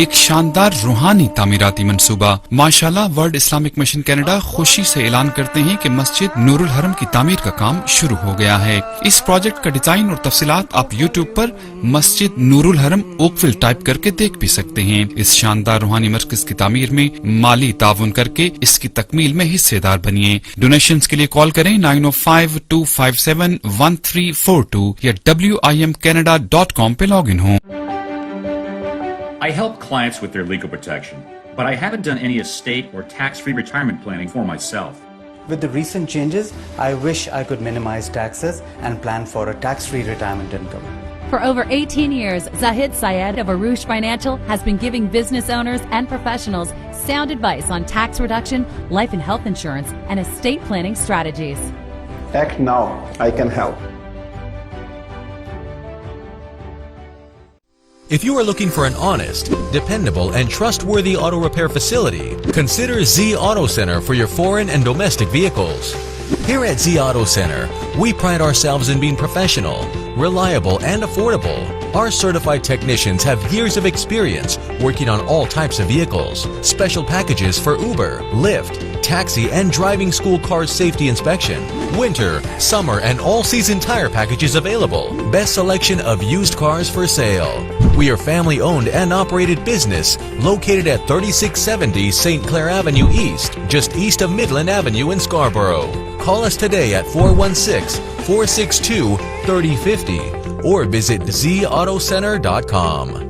एक शानदार रूहानी तामीराती मंसूबा। माशाल्लाह वर्ल्ड इस्लामिक मिशन कनाडा खुशी से ऐलान करते हैं कि मस्जिद नूरुल हरम की तामीर का काम शुरू हो गया है। इस प्रोजेक्ट का डिजाइन और तफसीलात आप यूट्यूब पर मस्जिद नूरुल हरम ओकविल टाइप करके देख भी सकते हैं। इस शानदार रूहानी मरकज की तामीर में माली ताउन करके इसकी तकमील में हिस्सेदार बनिए। डोनेशंस के लिए कॉल करें 9052571342 या WIMCanada.com पे लॉग इन हो। I help clients with their legal protection, but I haven't done any estate or tax-free retirement planning for myself. With the recent changes, I wish I could minimize taxes and plan for a tax-free retirement income. For over 18 years, Zahid Syed of Arush Financial has been giving business owners and professionals sound advice on tax reduction, life and health insurance, and estate planning strategies. Act now. I can help. If you are looking for an honest, dependable, and trustworthy auto repair facility, consider Z Auto Center for your foreign and domestic vehicles. Here at Z Auto Center, we pride ourselves in being professional, reliable, and affordable. Our certified technicians have years of experience working on all types of vehicles. Special packages for Uber, Lyft, taxi, and driving school car safety inspection. Winter, summer, and all-season tire packages available. Best selection of used cars for sale. We are family-owned and operated business located at 3670 St. Clair Avenue East, just east of Midland Avenue in Scarborough. Call us today at 416-462-3050 or visit zautocenter.com.